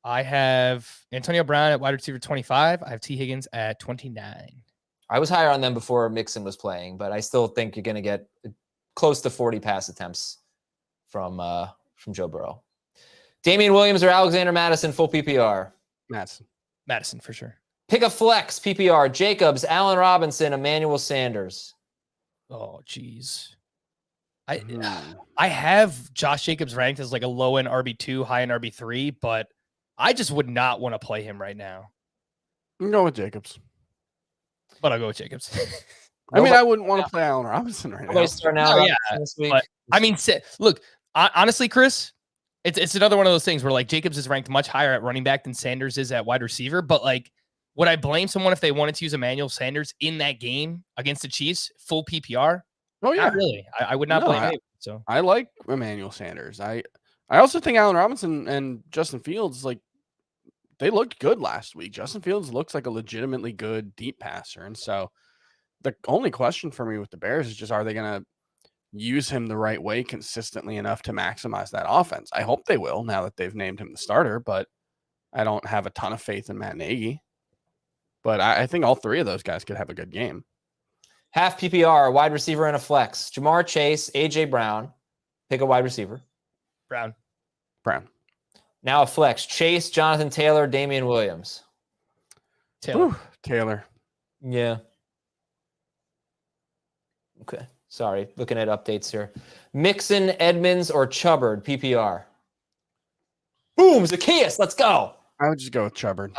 I have Antonio Brown at wide receiver 25. I have T. Higgins at 29. I was higher on them before Mixon was playing, but I still think you're going to get close to 40 pass attempts from Joe Burrow. Damian Williams or Alexander Madison, full PPR? Madison for sure. Pick a flex, PPR. Jacobs, Allen Robinson, Emmanuel Sanders. Oh, geez. I have Josh Jacobs ranked as like a low end RB2, high end RB3, but I just would not want to play him right now. I'm going with Jacobs. But I'll go with Jacobs. I mean, I wouldn't want to play Allen Robinson right now. Starting out this week. But, I mean, look, honestly, Chris, it's another one of those things where like Jacobs is ranked much higher at running back than Sanders is at wide receiver. But like, would I blame someone if they wanted to use Emmanuel Sanders in that game against the Chiefs, full PPR? Oh yeah, not really. I would not blame anyone. So I like Emmanuel Sanders. I also think Allen Robinson and Justin Fields, like, they looked good last week. Justin Fields looks like a legitimately good deep passer. And so the only question for me with the Bears is just, are they going to use him the right way consistently enough to maximize that offense? I hope they will now that they've named him the starter, but I don't have a ton of faith in Matt Nagy. But I think all three of those guys could have a good game. Half PPR, wide receiver and a flex. Jamar Chase, AJ Brown. Pick a wide receiver. Brown. Now a flex. Chase, Jonathan Taylor, Damian Williams. Taylor. Yeah. Okay. Sorry. Looking at updates here. Mixon, Edmonds, or Chubbard, PPR. Boom, Zacchaeus. Let's go. I would just go with Chubbard.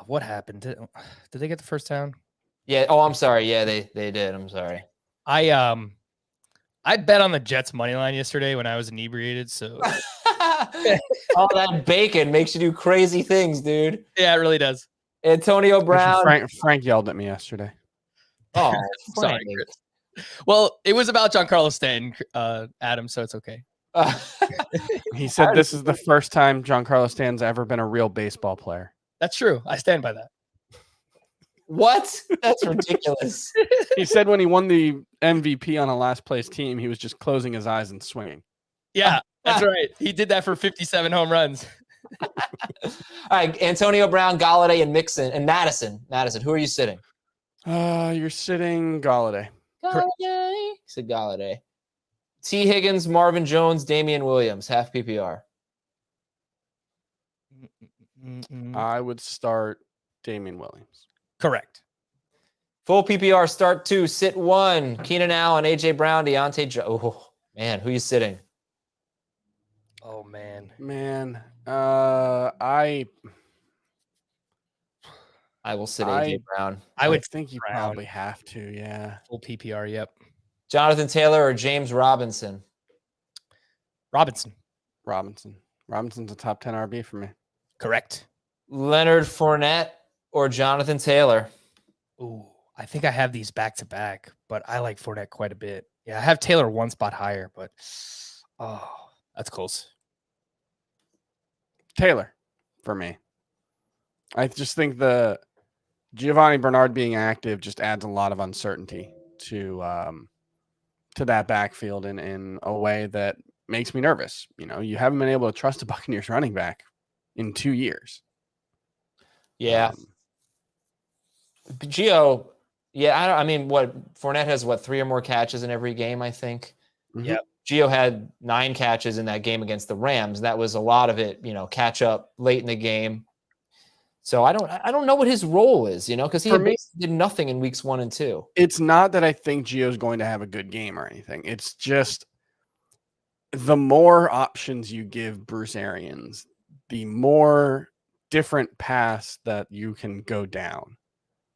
What happened? Did they get the first down? Yeah. Oh, I'm sorry. Yeah, they did. I'm sorry. I bet on the Jets money line yesterday when I was inebriated. So all that bacon makes you do crazy things, dude. Yeah, it really does. Antonio Brown. Frank yelled at me yesterday. Oh, sorry, Chris. Well, it was about Giancarlo Stanton, Adam, so it's okay. He said this is the first time Giancarlo Stanton's ever been a real baseball player. That's true. I stand by that. What? That's ridiculous. He said when he won the MVP on a last place team, he was just closing his eyes and swinging. Yeah, that's right. He did that for 57 home runs. All right, Antonio Brown, Galladay, and Mixon, and Madison. Madison, who are you sitting? You're sitting Galladay. Galladay. He said Galladay. T. Higgins, Marvin Jones, Damian Williams, half PPR. I would start Damian Williams. Correct. Full PPR, start 2, sit 1. Keenan Allen, AJ Brown, Deontay Jones. Oh, man, who are you sitting? Oh, man. I will sit AJ Brown. I would think you probably have to, yeah. Full PPR, yep. Jonathan Taylor or James Robinson? Robinson's a top 10 RB for me. Correct. Leonard Fournette or Jonathan Taylor? Ooh, I think I have these back to back, but I like Fournette quite a bit. Yeah, I have Taylor one spot higher, but that's close. Taylor for me. I just think the Giovanni Bernard being active just adds a lot of uncertainty to that backfield in a way that makes me nervous. You know, you haven't been able to trust a Buccaneers running back in 2 years. Yeah. Gio, Yeah, I mean, Fournette has 3 or more catches in every game, I think. Mhm. Yep. Gio had 9 catches in that game against the Rams. That was a lot of it, catch up late in the game. So I don't know what his role is, because he basically did nothing in weeks 1 and 2. It's not that I think Gio's going to have a good game or anything. It's just the more options you give Bruce Arians, the more different paths that you can go down.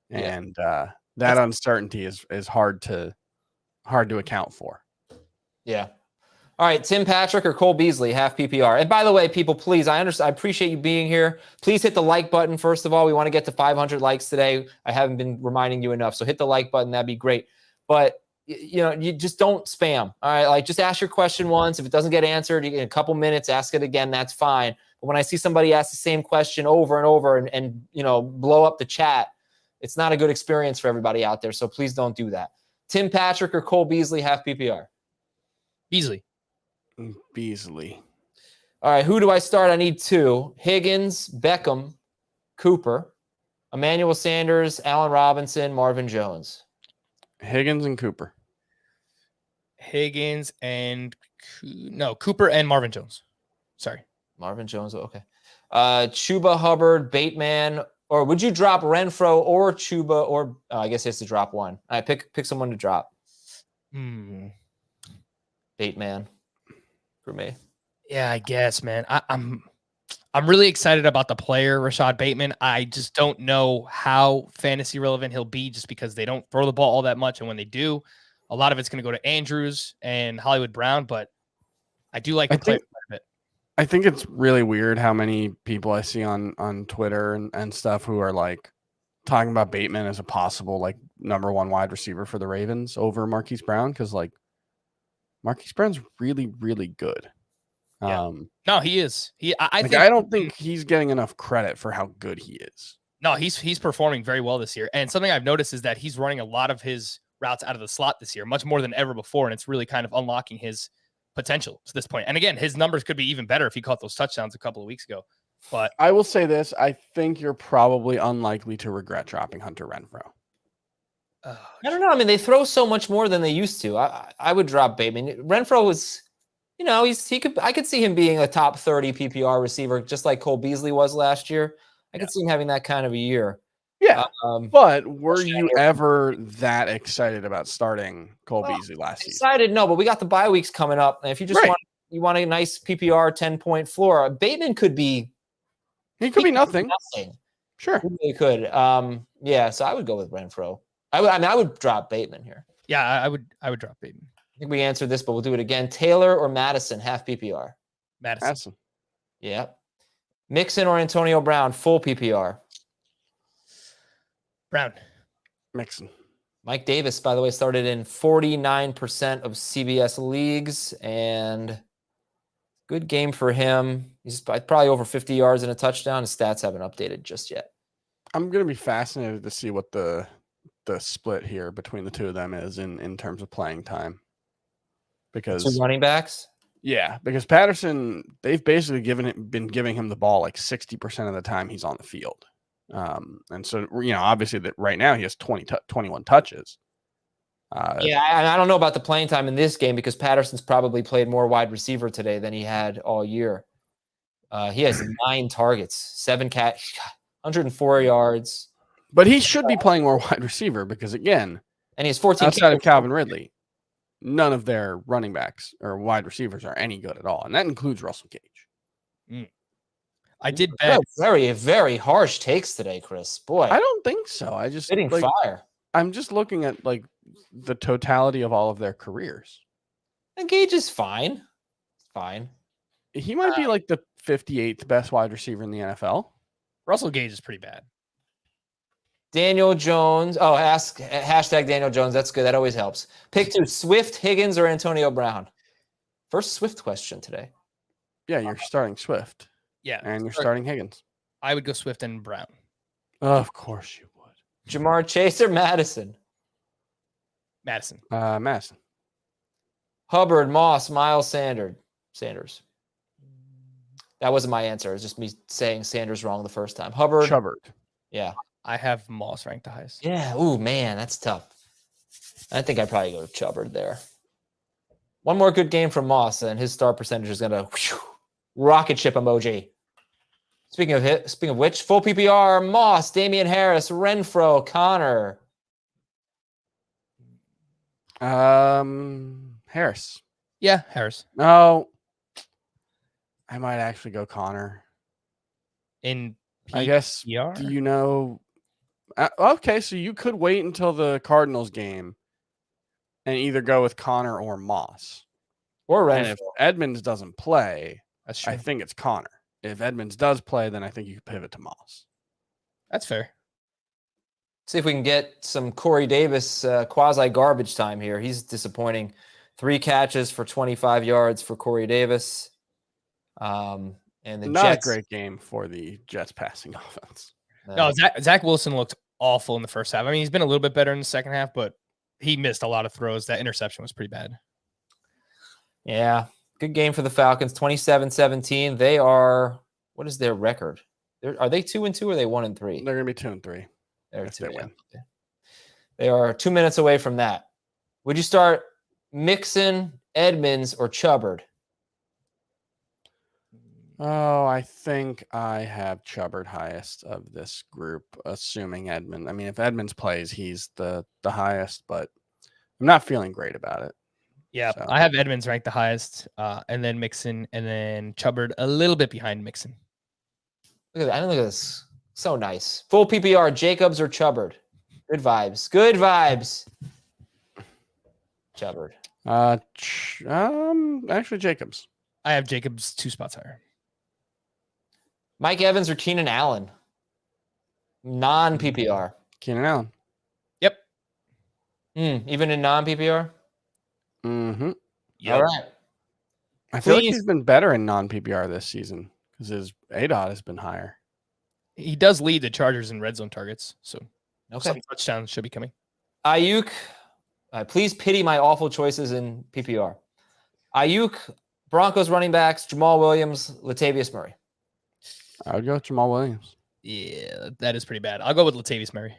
Yeah. And that uncertainty is hard to account for. Yeah. All right, Tim Patrick or Cole Beasley, half PPR. And by the way, people, please, I appreciate you being here. Please hit the like button. First of all, we want to get to 500 likes today. I haven't been reminding you enough, so hit the like button. That'd be great. But you just don't spam. All right, just ask your question once. If it doesn't get answered in a couple minutes, ask it again. That's fine. But when I see somebody ask the same question over and over and blow up the chat, it's not a good experience for everybody out there. So please don't do that. Tim Patrick or Cole Beasley, half PPR. Beasley. All right, who do I start? I need 2. Higgins, Beckham, Cooper, Emmanuel Sanders, Allen Robinson, Marvin Jones. Higgins and Cooper. Cooper and Marvin Jones. Sorry. Marvin Jones, okay. Chuba Hubbard, Bateman, or would you drop Renfro or Chuba, or I guess he has to drop one. All right, pick someone to drop. Bateman for me. Yeah, I guess, man. I'm really excited about the player, Rashad Bateman. I just don't know how fantasy relevant he'll be just because they don't throw the ball all that much. And when they do, a lot of it's going to go to Andrews and Hollywood Brown. But I do like the player quite a bit. I think it's really weird how many people I see on Twitter and stuff who are like talking about Bateman as a possible like number 1 wide receiver for the Ravens over Marquise Brown, because like Marquise Brown's really, really good. Yeah. No, he is. I don't think he's getting enough credit for how good he is. No, he's performing very well this year. And something I've noticed is that he's running a lot of his routes out of the slot this year, much more than ever before. And it's really kind of unlocking his potential to this point. And again, his numbers could be even better if he caught those touchdowns a couple of weeks ago. But I will say this. I think you're probably unlikely to regret dropping Hunter Renfrow. I don't know. I mean, they throw so much more than they used to. I would drop Bateman. Renfro was, I could see him being a top 30 PPR receiver, just like Cole Beasley was last year. I could see him having that kind of a year. Yeah. But were you ever that excited about starting Cole Beasley last season? Excited, no, but we got the bye weeks coming up. And if you just want a nice PPR 10-point floor, Bateman could be. He could be nothing. Sure. He could. Yeah, so I would go with Renfro. I would drop Bateman here. Yeah, I would drop Bateman. I think we answered this, but we'll do it again. Taylor or Madison, half PPR? Madison. Yeah. Mixon or Antonio Brown, full PPR? Brown. Mixon. Mike Davis, by the way, started in 49% of CBS leagues, and good game for him. He's probably over 50 yards and a touchdown. His stats haven't updated just yet. I'm going to be fascinated to see what the split here between the two of them is in terms of playing time. Because 2 running backs? Yeah, because Patterson, they've basically been giving him the ball like 60% of the time he's on the field. And so, obviously that right now he has 21 touches. I don't know about the playing time in this game because Patterson's probably played more wide receiver today than he had all year. He has 9 targets, 7 catch, 104 yards. But he should be playing more wide receiver because, again, and he has 14 outside of Calvin Ridley, none of their running backs or wide receivers are any good at all. And that includes Russell Gage. I did bet. Very, very harsh takes today, Chris. Boy. I don't think so. I just hitting fire. I'm just looking at like the totality of all of their careers. And Gage is fine. Fine. He might be like the 58th best wide receiver in the NFL. Russell Gage is pretty bad. Daniel Jones. Oh, hashtag Daniel Jones. That's good. That always helps. Pick 2, Swift, Higgins, or Antonio Brown. First Swift question today. Yeah, you're starting Swift. Yeah. And you're starting Higgins. I would go Swift and Brown. Of course you would. Jamar Chase or Madison? Madison. Madison. Hubbard, Moss, Miles, Sanders. That wasn't my answer. It was just me saying Sanders wrong the first time. Hubbard. Chubbard. Yeah. I have Moss ranked the highest. Yeah. Ooh, man, that's tough. I think I'd probably go to Chubbard there. One more good game from Moss, and his star percentage is gonna rocket ship emoji. Speaking of which, full PPR: Moss, Damian Harris, Renfro, Connor. Harris. Yeah, Harris. No, I might actually go Connor. In I guess. PPR? Do you know? Okay, so you could wait until the Cardinals game and either go with Connor or Moss. Or Renfro. And if Edmonds doesn't play, That's true. I think it's Connor. If Edmonds does play, then I think you could pivot to Moss. That's fair. See if we can get some Corey Davis quasi garbage time here. He's disappointing. 3 catches for 25 yards for Corey Davis. And the Not Jets, a great game for the Jets passing offense. No, Zach Wilson looked awful in the first half. I mean, he's been a little bit better in the second half, but he missed a lot of throws. That interception was pretty bad. Yeah, good game for the Falcons. 27-17. They are. What is their record? Are they 2-2 or are they 1-3? They're going to be 2-3. They're if 2. they win. They are 2 minutes away from that. Would you start Mixon, Edmonds, or Chubbard? Oh, I think I have Chubbard highest of this group, assuming Edmund. I mean, if Edmonds plays, he's the highest, but I'm not feeling great about it. Yeah, So. I have Edmonds ranked the highest, and then Mixon, and then Chubbard a little bit behind Mixon. Look at that. I don't look at this. So nice. Full PPR, Jacobs or Chubbard? Good vibes. Good vibes. Chubbard. Actually Jacobs. I have Jacobs 2 spots higher. Mike Evans or Keenan Allen? Non-PPR. Keenan Allen. Yep. Even in non-PPR? Mm-hmm. Yep. All right. I feel like Please. he's been better in non-PPR this season because his ADOT has been higher. He does lead the Chargers in red zone targets, so Okay. some touchdowns should be coming. Ayuk. Please pity my awful choices in PPR. Ayuk, Broncos running backs, Jamal Williams, Latavius Murray. I would go with Jamal Williams. Yeah, that is pretty bad. I'll go with Latavius Murray.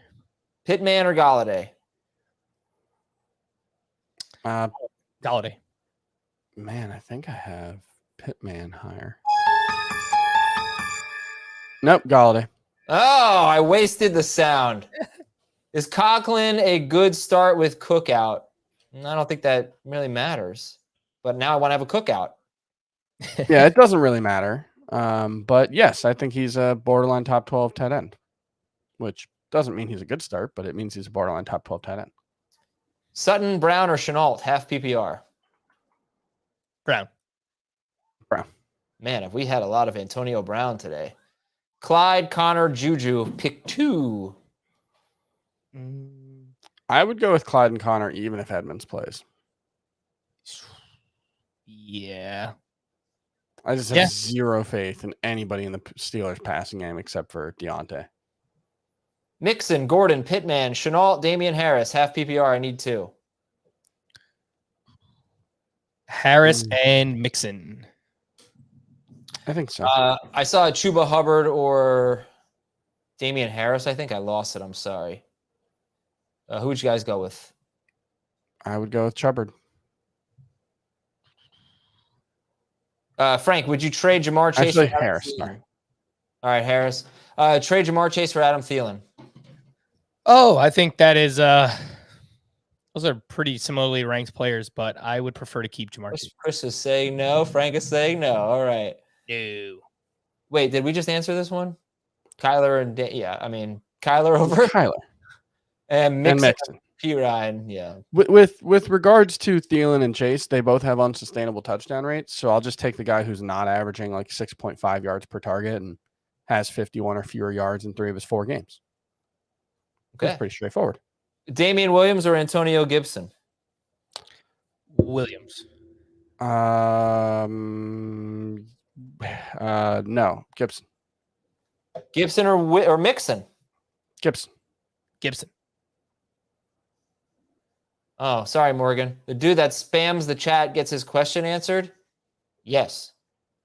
Pittman or Galladay? Galladay. Man, I think I have Pittman higher. Nope, Galladay. Oh, I wasted the sound. Is Conklin a good start with Cookout? I don't think that really matters. But now I want to have a cookout. Yeah, it doesn't really matter. But yes, I think he's a borderline top 12 tight end, which doesn't mean he's a good start, but it means he's a borderline top 12 tight end. Sutton, Brown, or Chenault, half PPR? Brown. Man, have we had a lot of Antonio Brown today. Clyde, Connor, Juju, pick 2. I would go with Clyde and Connor even if Edmonds plays. Yeah. I just have zero faith in anybody in the Steelers passing game except for Deontay. Mixon, Gordon, Pittman, Chenault, Damian Harris, half PPR. I need 2. Harris and Mixon. I think so. I saw Chuba Hubbard or Damian Harris. I think I lost it. I'm sorry. Who would you guys go with? I would go with Chubbard. Frank, would you trade Jamar Chase? Actually, for Adam Harris. Thielen? Sorry. All right, Harris. Trade Jamar Chase for Adam Thielen. Oh, I think that is those are pretty similarly ranked players, but I would prefer to keep Jamar Chase. Chris is saying no. Frank is saying no. All right. No. Wait, did we just answer this one? Kyler and Kyler over Kyler and Mixon. Mixon. P. Ryan. Yeah. With regards to Thielen and Chase, they both have unsustainable touchdown rates. So I'll just take the guy who's not averaging like 6.5 yards per target and has 51 or fewer yards in 3 of his 4 games. Okay. That's pretty straightforward. Damian Williams or Antonio Gibson? Williams. No, Gibson. Gibson or Mixon? Gibson. Oh, sorry, Morgan. The dude that spams the chat gets his question answered? Yes.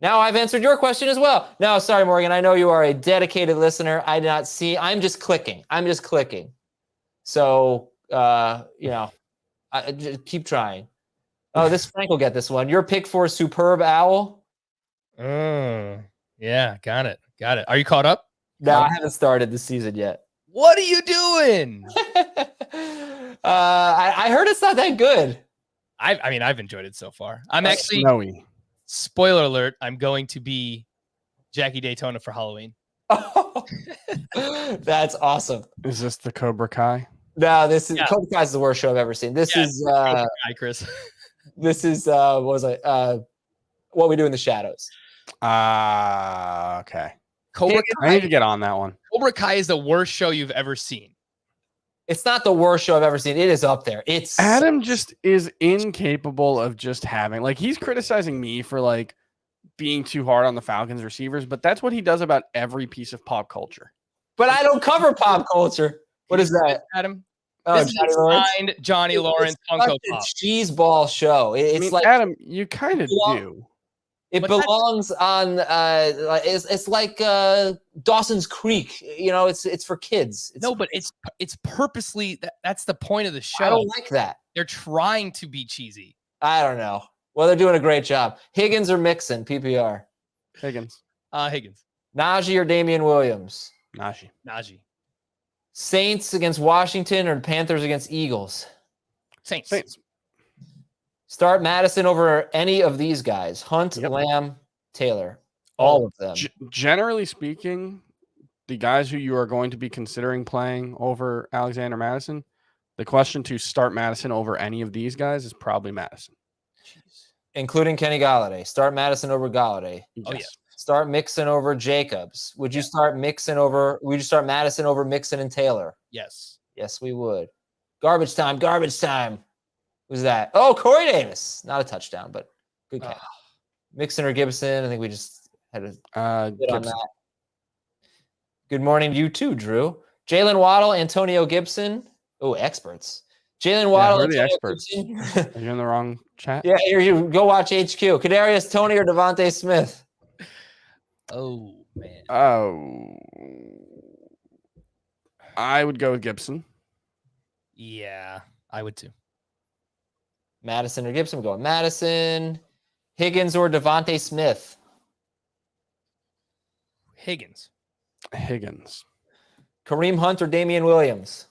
Now I've answered your question as well. No, sorry, Morgan. I know you are a dedicated listener. I did not see. I'm just clicking. So, just keep trying. Oh, this Frank will get this one. Your pick for Superb Owl? Yeah, got it. Are you caught up? No, I haven't started the season yet. What are you doing? I heard it's not that good. I've enjoyed it so far. I'm actually snowy. Spoiler alert, I'm going to be Jackie Daytona for Halloween. Oh, that's awesome. Is this the Cobra Kai? No, this is Cobra Kai is the worst show I've ever seen. This is Cobra Kai, Chris. This is What We Do in the Shadows. Okay. Cobra Kai, I need to get on that one. Cobra Kai is the worst show you've ever seen. It's not the worst show I've ever seen. It is up there. Adam just is incapable of just having, like, he's criticizing me for like being too hard on the Falcons receivers, but that's what he does about every piece of pop culture. But I don't cover pop culture. What is that, Adam? Oh, this is signed Johnny Lawrence Funko Pop. Cheese ball show. It's like Adam, you kind of do. It belongs on. It's like Dawson's Creek. You know, it's for kids. But it's purposely that's the point of the show. I don't like that. They're trying to be cheesy. I don't know. Well, they're doing a great job. Higgins or Mixon, PPR. Higgins. Higgins. Najee or Damian Williams. Najee. Saints against Washington or Panthers against Eagles. Saints. Start Madison over any of these guys. Hunt, Lamb, Taylor. All of them. Generally speaking, the guys who you are going to be considering playing over Alexander Madison, the question to start Madison over any of these guys is probably Madison. Jeez. Including Kenny Galladay. Start Madison over Galladay. Yes. Oh, yeah. Start Mixon over Jacobs. Would you start Madison over Mixon and Taylor? Yes. Yes, we would. Garbage time. Who's that? Oh, Corey Davis. Not a touchdown, but good catch. Mixon or Gibson? I think we just had a bit on that. Good morning to you too, Drew. Jalen Waddle, Antonio Gibson. Oh, experts. Jalen Waddle. Who are the experts? Are you in the wrong chat? Yeah, here you go watch HQ. Kadarius Toney or Devontae Smith? Oh, man. Oh. I would go with Gibson. Yeah, I would too. Madison or Gibson? We're going Madison. Higgins or Devontae Smith? Higgins. Kareem Hunt or Damian Williams?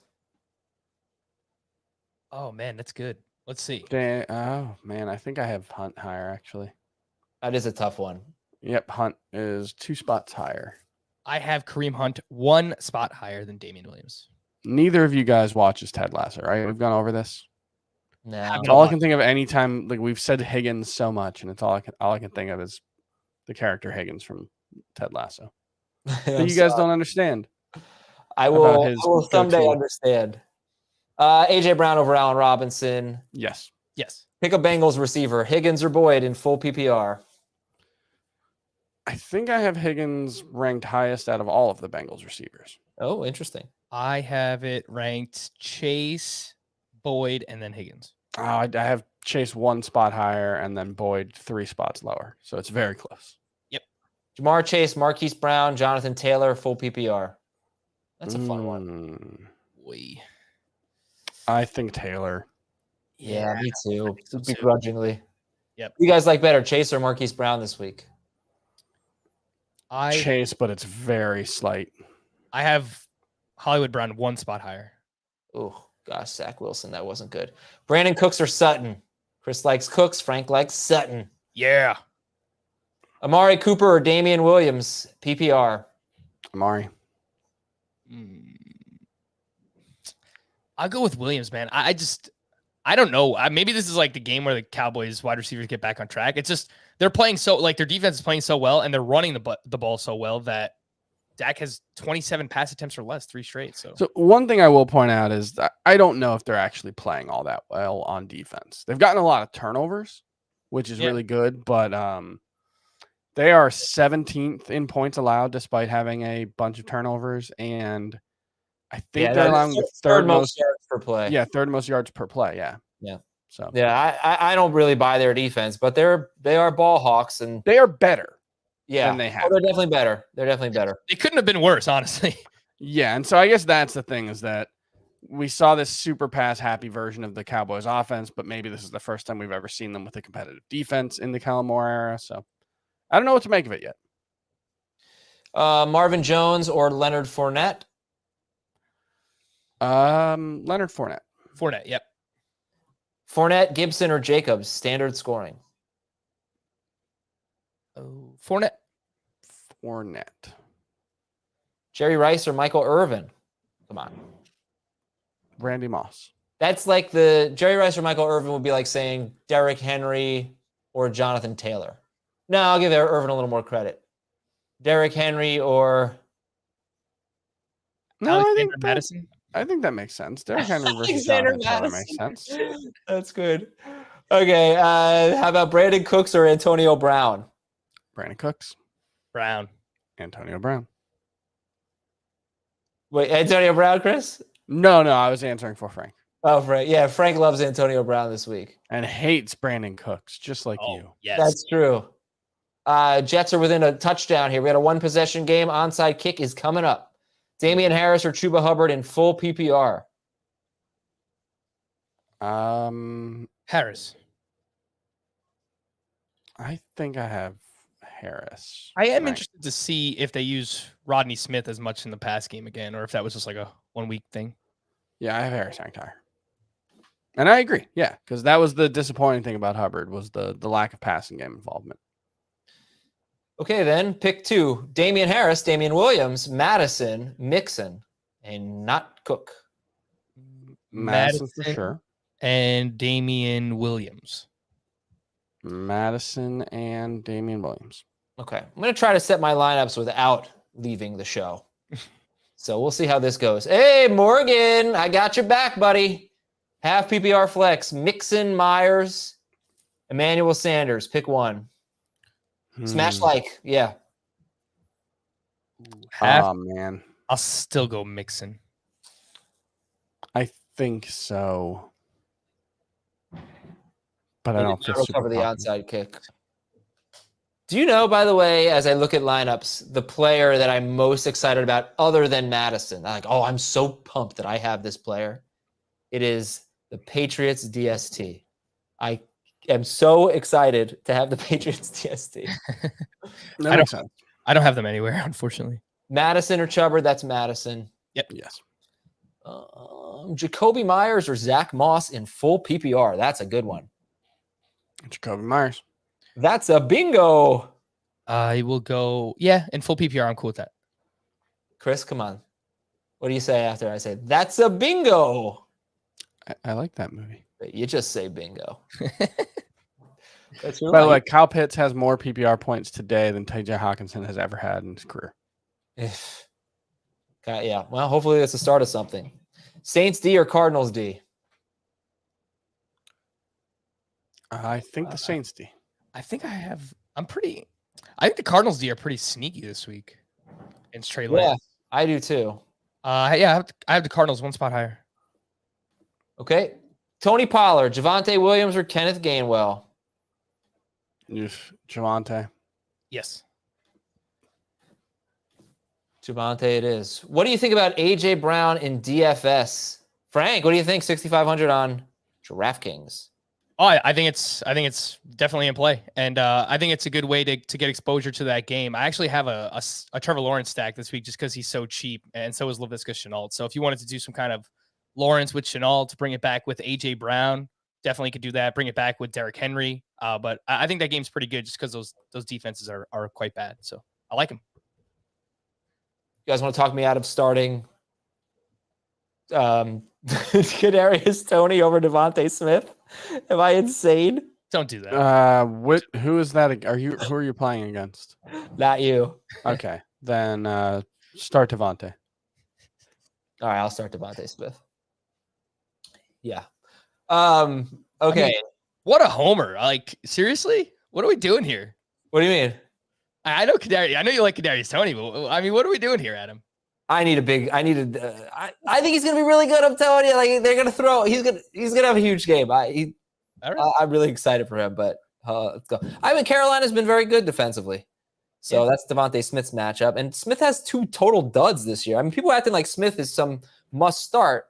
Oh, man, that's good. Let's see. Oh, man, I think I have Hunt higher, actually. That is a tough one. Yep, Hunt is 2 spots higher. I have Kareem Hunt 1 spot higher than Damian Williams. Neither of you guys watches Ted Lasso, right? We've gone over this. No. It's all I can think of any time, like we've said Higgins so much, and it's all I can think of is the character Higgins from Ted Lasso. But you guys don't understand. I will someday understand. AJ Brown over Allen Robinson. Yes. Pick a Bengals receiver, Higgins or Boyd in full PPR. I think I have Higgins ranked highest out of all of the Bengals receivers. Oh, interesting. I have it ranked Chase, Boyd, and then Higgins. Oh, I have Chase 1 spot higher and then Boyd 3 spots lower. So it's very close. Yep. Jamar Chase, Marquise Brown, Jonathan Taylor, full PPR. That's a fun one. I think Taylor. Yeah, me too. So Begrudgingly. Yep. You guys like better, Chase or Marquise Brown this week? Chase, but it's very slight. I have Hollywood Brown 1 spot higher. Oh, gosh, Zach Wilson. That wasn't good. Brandon Cooks or Sutton? Chris likes Cooks. Frank likes Sutton. Yeah. Amari Cooper or Damian Williams? PPR. Amari. I'll go with Williams, man. I don't know. Maybe this is like the game where the Cowboys wide receivers get back on track. It's just they're playing their defense is playing so well, and they're running the ball so well that Dak has 27 pass attempts or less, 3 straight. So one thing I will point out is that I don't know if they're actually playing all that well on defense. They've gotten a lot of turnovers, which is really good, but they are 17th in points allowed despite having a bunch of turnovers, and I think they're allowing the third most yards per play. Yeah, third most yards per play. Yeah. So I don't really buy their defense, but they are ball hawks and they are better. Yeah. than they have. Oh, they're definitely better. They're definitely better. It couldn't have been worse, honestly. Yeah, and so I guess that's the thing is that we saw this super pass happy version of the Cowboys offense, but maybe this is the first time we've ever seen them with a competitive defense in the Kellen Moore era. So I don't know what to make of it yet. Marvin Jones or Leonard Fournette? Leonard Fournette. Fournette, yep. Fournette, Gibson, or Jacobs? Standard scoring. Oh, Fournette. Jerry Rice or Michael Irvin? Come on. Randy Moss. That's like the Jerry Rice or Michael Irvin would be like saying Derrick Henry or Jonathan Taylor. No, I'll give Irvin a little more credit. Derrick Henry or No, Alexander Madison. I think that makes sense. Derrick Henry versus Alexander Jonathan Taylor Madison. makes sense. That's good. Okay, how about Brandon Cooks or Antonio Brown? Brandon Cooks. Brown. Antonio Brown. Wait, Antonio Brown, Chris? No, I was answering for Frank. Oh, Frank. Yeah, Frank loves Antonio Brown this week. And hates Brandon Cooks, just like you. Yes. That's true. Jets are within a touchdown here. We had a one-possession game. Onside kick is coming up. Damian Harris or Chuba Hubbard in full PPR? Harris. I think I have Harris. I am Right. interested to see if they use Rodney Smith as much in the pass game again, or if that was just like a 1 week thing. Yeah, I have Harris entire. And I agree. Yeah, because that was the disappointing thing about Hubbard was the lack of passing game involvement. Okay, then pick two. Damian Harris, Damian Williams, Madison, Mixon, and not Cook. Madison for sure. And Damian Williams. Madison and Damian Williams. Okay, I'm going to try to set my lineups without leaving the show. So we'll see how this goes. Hey, Morgan, I got your back, buddy. Half PPR flex, Mixon, Myers, Emmanuel Sanders. Pick one. Smash like, yeah. Oh, man. I'll still go Mixon. I think so. But I don't feel I'll super cover the confident. onside kick. Do you know, by the way, as I look at lineups, the player that I'm most excited about other than Madison? I'm like, oh, I'm so pumped that I have this player. It is the Patriots DST. I am so excited to have the Patriots DST. That makes sense. I don't have them anywhere, unfortunately. Madison or Chubbard, that's Madison. Yep. Yes. Jacoby Myers or Zach Moss in full PPR. That's a good one. Jacoby Myers. That's a bingo. I will go, in full PPR. I'm cool with that. Chris, come on. What do you say after I say, that's a bingo? I like that movie. You just say bingo. That's your By the way, life. Kyle Pitts has more PPR points today than TJ Hawkinson has ever had in his career. Okay, yeah. Well, hopefully that's the start of something. Saints D or Cardinals D? I think the Saints D. I think I think the Cardinals D are pretty sneaky this week. And Trey Yeah, Lance. I do too. I have the Cardinals one spot higher. Okay. Tony Pollard, Javonte Williams, or Kenneth Gainwell? Javonte. Yes. Javonte it is. What do you think about A.J. Brown in DFS? Frank, what do you think? 6,500 on DraftKings. Oh, I think it's definitely in play, and I think it's a good way to get exposure to that game. I actually have a Trevor Lawrence stack this week just because he's so cheap, and so is Laviska Shenault. So if you wanted to do some kind of Lawrence with Shenault to bring it back with AJ Brown, definitely could do that. Bring it back with Derrick Henry, but I think that game's pretty good just because those defenses are quite bad. So I like him. You guys want to talk me out of starting Kadarius Toney over Devontae Smith? Am I insane? Don't do that. Who is that? Who are you playing against? Not you. Okay, then start Devontae. All right, I'll start Devontae Smith. Yeah. Okay. I mean, what a homer! Like seriously, what are we doing here? What do you mean? I know Kadarius. I know you like Kadarius Toney, but I mean, what are we doing here, Adam? I think he's gonna be really good. I'm telling you, like they're gonna throw. He's gonna have a huge game. All right. I'm really excited for him. But let's go. I mean, Carolina's been very good defensively. So that's Devontae Smith's matchup. And Smith has 2 total duds this year. I mean, people are acting like Smith is some must start.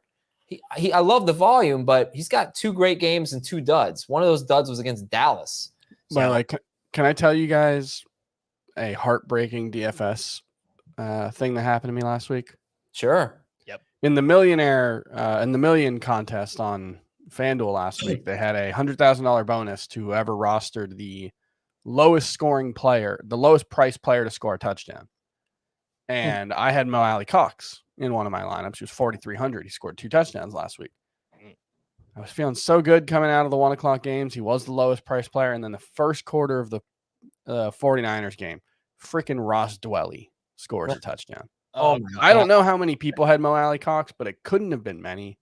I love the volume, but he's got 2 great games and 2 duds. One of those duds was against Dallas. So, But like, can I tell you guys a heartbreaking DFS thing that happened to me last week? sure. In the million contest on FanDuel last week, they had a $100,000 bonus to whoever rostered the lowest scoring player, the lowest price player to score a touchdown. And I had Mo Alley Cox in one of my lineups. He was 4,300. He scored 2 touchdowns last week. I was feeling so good coming out of the 1 o'clock games. He was the lowest price player. And then the first quarter of the 49ers game, freaking Ross Dwelly scores a touchdown. I don't know how many people had Mo Alley Cox, but it couldn't have been many.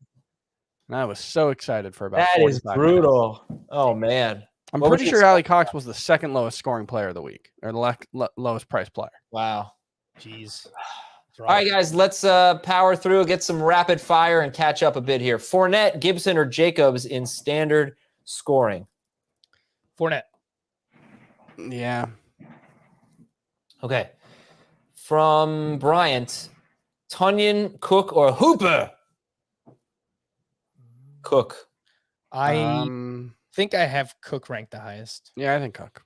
And I was so excited for about That is 45 brutal. minutes. Oh, man. I'm What was pretty your sure Alley Cox was the second lowest scoring player of the week, or the lowest price player. Wow. Jeez. All right, guys, let's power through, get some rapid fire, and catch up a bit here. Fournette, Gibson, or Jacobs in standard scoring? Fournette. Yeah. Okay. From Bryant, Tunyon, Cook, or Hooper? Cook. I think I have Cook ranked the highest. Yeah, I think Cook.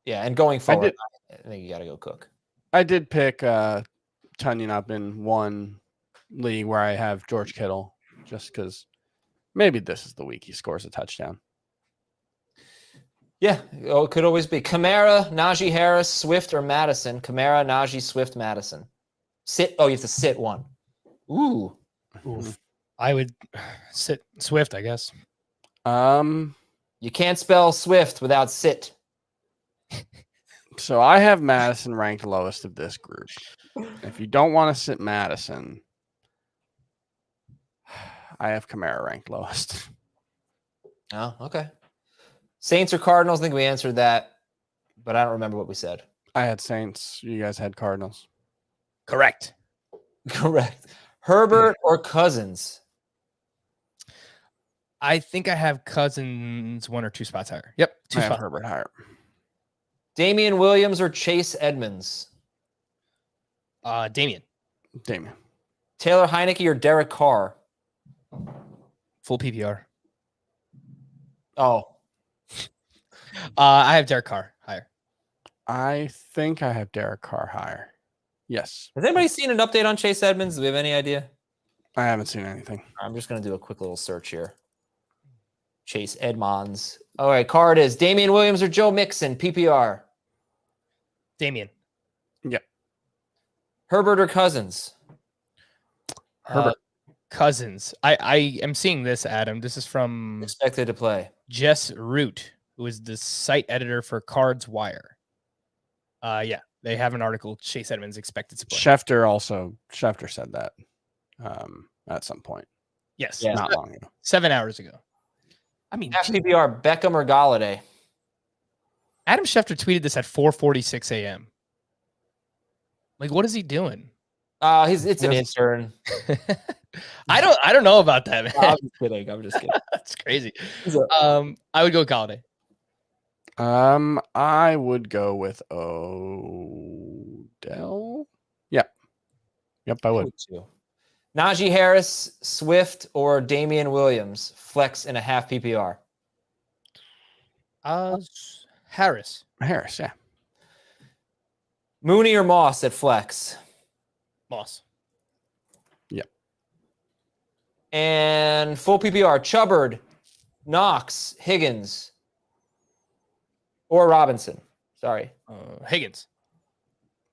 Yeah, and going forward, I think you got to go Cook. I did pick Tunyon up in one league where I have George Kittle, just because maybe this is the week he scores a touchdown. Yeah, it could always be. Kamara, Najee Harris, Swift, or Madison? Kamara, Najee, Swift, Madison. Sit. Oh, you have to sit one. Ooh. Oof. I would sit Swift, I guess. You can't spell Swift without sit. So I have Madison ranked lowest of this group. If you don't want to sit Madison, I have Kamara ranked lowest. Oh, okay. Saints or Cardinals? I think we answered that, but I don't remember what we said. I had Saints. You guys had Cardinals. Correct. Correct. Herbert or Cousins? I think I have Cousins 1 or 2 spots higher. Yep. 2 I have spots. Herbert higher. Damian Williams or Chase Edmonds? Damian. Taylor Heineke or Derek Carr? Full PPR. Oh. I have Derek Carr higher. I think I have Derek Carr higher. Yes. Has anybody seen an update on Chase Edmonds? Do we have any idea? I haven't seen anything. I'm just going to do a quick little search here. Chase Edmonds. All right, Carr it is. Damian Williams or Joe Mixon, PPR? Damian. Yep. Herbert or Cousins? Herbert. Cousins. I am seeing this, Adam. This is from Expected to play. Jess Root, who is the site editor for Cards Wire. Yeah, they have an article. Chase Edmonds expected to play. Schefter said that at some point. Yes, Yeah. Not long ago. 7 hours ago. I mean, Half PPR, Beckham or Galladay? Adam Schefter tweeted this at 4:46 a.m. Like, what is he doing? It's an intern. I don't know about that, man. I'm just kidding. That's crazy. I would go Galladay. I would go with Odell. Yep, I would. Najee Harris, Swift, or Damian Williams? Flex in a half PPR. Harris, yeah. Mooney or Moss at flex? Moss. Yep. And full PPR, Chubbard, Knox, Higgins, or Robinson. Sorry. Higgins.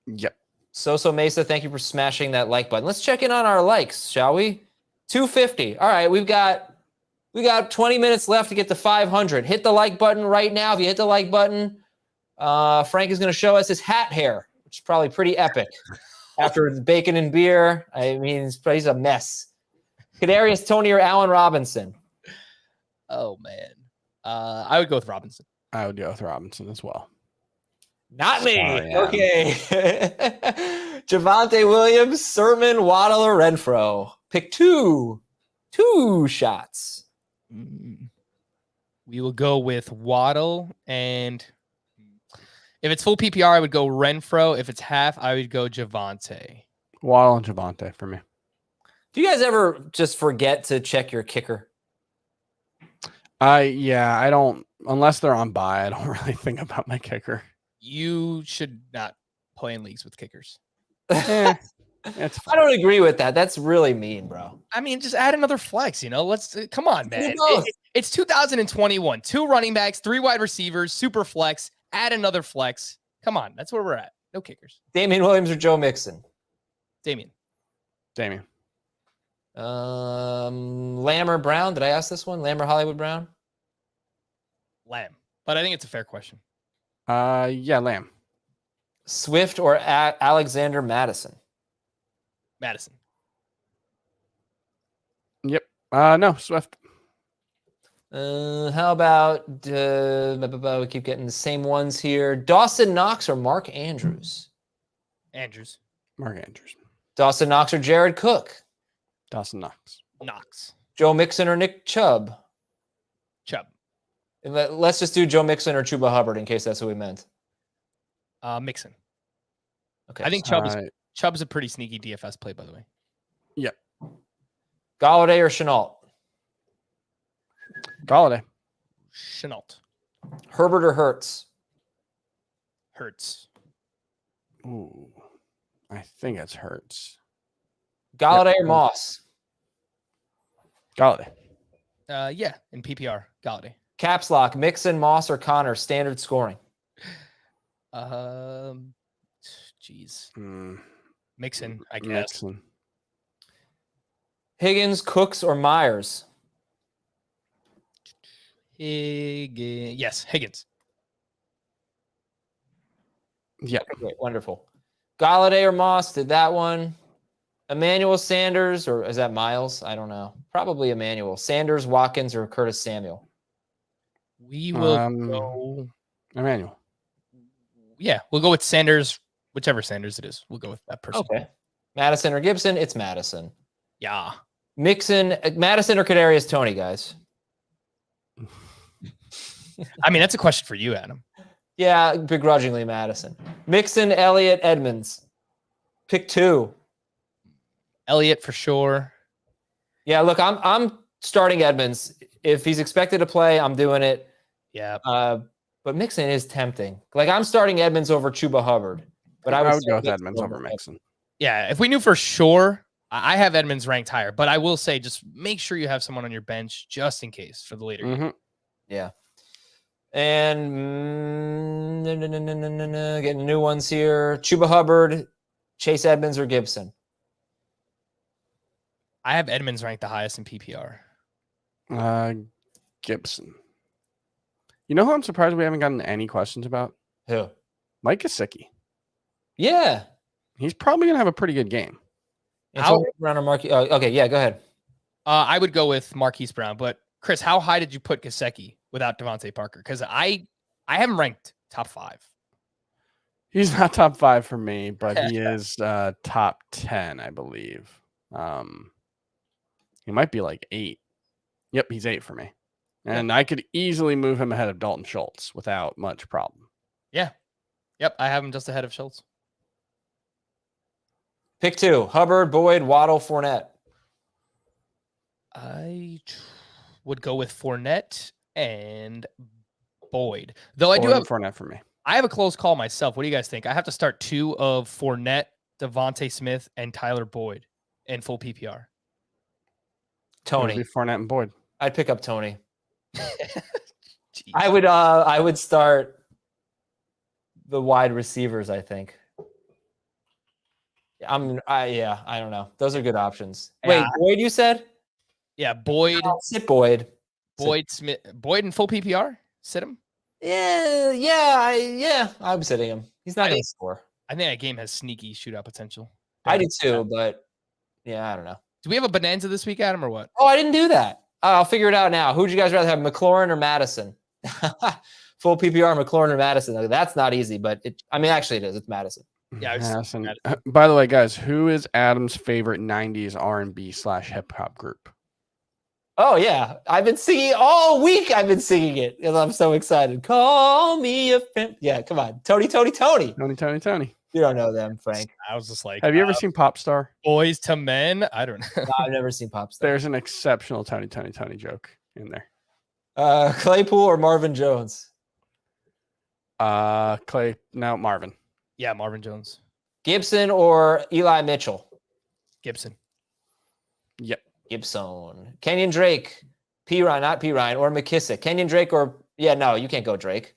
Yep. So Mesa, thank you for smashing that like button. Let's check in on our likes, shall we? 250. All right, we got 20 minutes left to get to 500. Hit the like button right now. If you hit the like button, Frank is going to show us his hat hair, which is probably pretty epic. After bacon and beer, I mean, he's a mess. Kadarius Toney or Allen Robinson? Oh man, I would go with Robinson. I would go with Robinson as well. Not me. Sorry, Okay. Javonte Williams, Sermon, Waddle, or Renfro? Pick two shots. We will go with Waddle, and If it's full PPR, I would go Renfro. If it's half, I would go Javonte. Waddle and Javonte for me. Do you guys ever just forget to check your kicker? I don't, unless they're on bye, I don't really think about my kicker. You should not play in leagues with kickers. It's I don't agree with that. That's really mean, bro. I mean, just add another flex, Let's come on, man. both. It's 2021. 2 running backs, 3 wide receivers, super flex. Add another flex. Come on, that's where we're at. No kickers. Damian Williams or Joe Mixon? Damian. Lamb or Brown? Did I ask this one? Lamb or Hollywood Brown? Lamb. But I think it's a fair question. Yeah, Lamb. Swift or Alexander Madison? Madison. Yep. No, Swift. How about we keep getting the same ones here. Dawson Knox or Mark Andrews? Andrews. Mark Andrews. Dawson Knox or Jared Cook? Dawson Knox. Knox. Joe Mixon or Nick Chubb? Chubb. And let's just do Joe Mixon or Chuba Hubbard in case that's what we meant. Mixon. Okay. I think Chubb's a pretty sneaky DFS play, by the way. Yep. Galladay or Chenault? Galladay. Chenault. Herbert or Hurts? Hurts. Ooh, I think it's Hurts. Galladay or Moss? Galladay. Yeah, in PPR. Galladay. Caps lock, Mixon, Moss, or Connor, standard scoring. Jeez. Mixon, I guess. Mixon. Higgins, Cooks, or Myers? Yes, Higgins. Yeah. Okay, great, wonderful. Galladay or Moss did that one. Emmanuel Sanders, or is that Miles? I don't know. Probably Emmanuel. Sanders, Watkins, or Curtis Samuel? We will go. Emmanuel. Yeah, we'll go with Sanders, whichever Sanders it is. We'll go with that person. Okay. Madison or Gibson? It's Madison. Yeah. Madison or Kadarius Toney, guys? I mean, that's a question for you, Adam. Yeah, begrudgingly Madison. Mixon, Elliott, Edmonds. Pick 2. Elliott for sure. Yeah, look, I'm starting Edmonds. If he's expected to play, I'm doing it. Yeah. But Mixon is tempting. Like, I'm starting Edmonds over Chuba Hubbard. But I would go with Edmonds over Mixon. Yeah, if we knew for sure, I have Edmonds ranked higher. But I will say, just make sure you have someone on your bench just in case for the later game. Yeah. And getting new ones here. Chuba Hubbard, Chase Edmonds, or Gibson? I have Edmonds ranked the highest in PPR. Gibson. You know who I'm surprised we haven't gotten any questions about? Who? Mike Gesicki. Yeah. He's probably going to have a pretty good game. Brown or Marquise? Okay, yeah, go ahead. I would go with Marquise Brown. But, Chris, how high did you put Gesicki without Devontae Parker? Because I have him ranked top 5. He's not top 5 for me, but he is top 10, I believe. He might be like 8. Yep, he's 8 for me. And I could easily move him ahead of Dalton Schultz without much problem. Yeah. Yep, I have him just ahead of Schultz. Pick 2. Hubbard, Boyd, Waddle, Fournette. I would go with Fournette and Boyd. Though I do Boyd have Fournette for me. I have a close call myself. What do you guys think? I have to start 2 of Fournette, Devontae Smith, and Tyler Boyd in full PPR. Tony. Fournette and Boyd. I'd pick up Tony. I would start the wide receivers, I think. I don't know. Those are good options. Wait, Boyd, you said? Yeah, Boyd. Sit Boyd. Smith. Boyd in full PPR? Sit him? I'm sitting him. He's not going to score. I think that game has sneaky shootout potential. I do too, but I don't know. Do we have a bonanza this week, Adam, or what? Oh, I didn't do that. I'll figure it out now. Who'd you guys rather have, McLaurin or Madison? Full PPR, McLaurin or Madison. That's not easy, but actually it is. It's Madison. Yeah, Madison. By the way, guys, who is Adam's favorite 90s R&B /hip hop group? Oh yeah, I've been singing all week. I've been singing it because I'm so excited. Call me a friend. Yeah, come on, Tony. Tony. You don't know them, Frank. I was just like, Have you ever seen Popstar? Boys to Men? I don't know. No, I've never seen Popstar. There's an exceptional Tony joke in there. Claypool or Marvin Jones? Marvin. Yeah, Marvin Jones. Gibson or Eli Mitchell? Gibson. Yep. Gibson. Kenyon Drake, not P. Ryan, or McKissick. Kenyon Drake or no, you can't go Drake.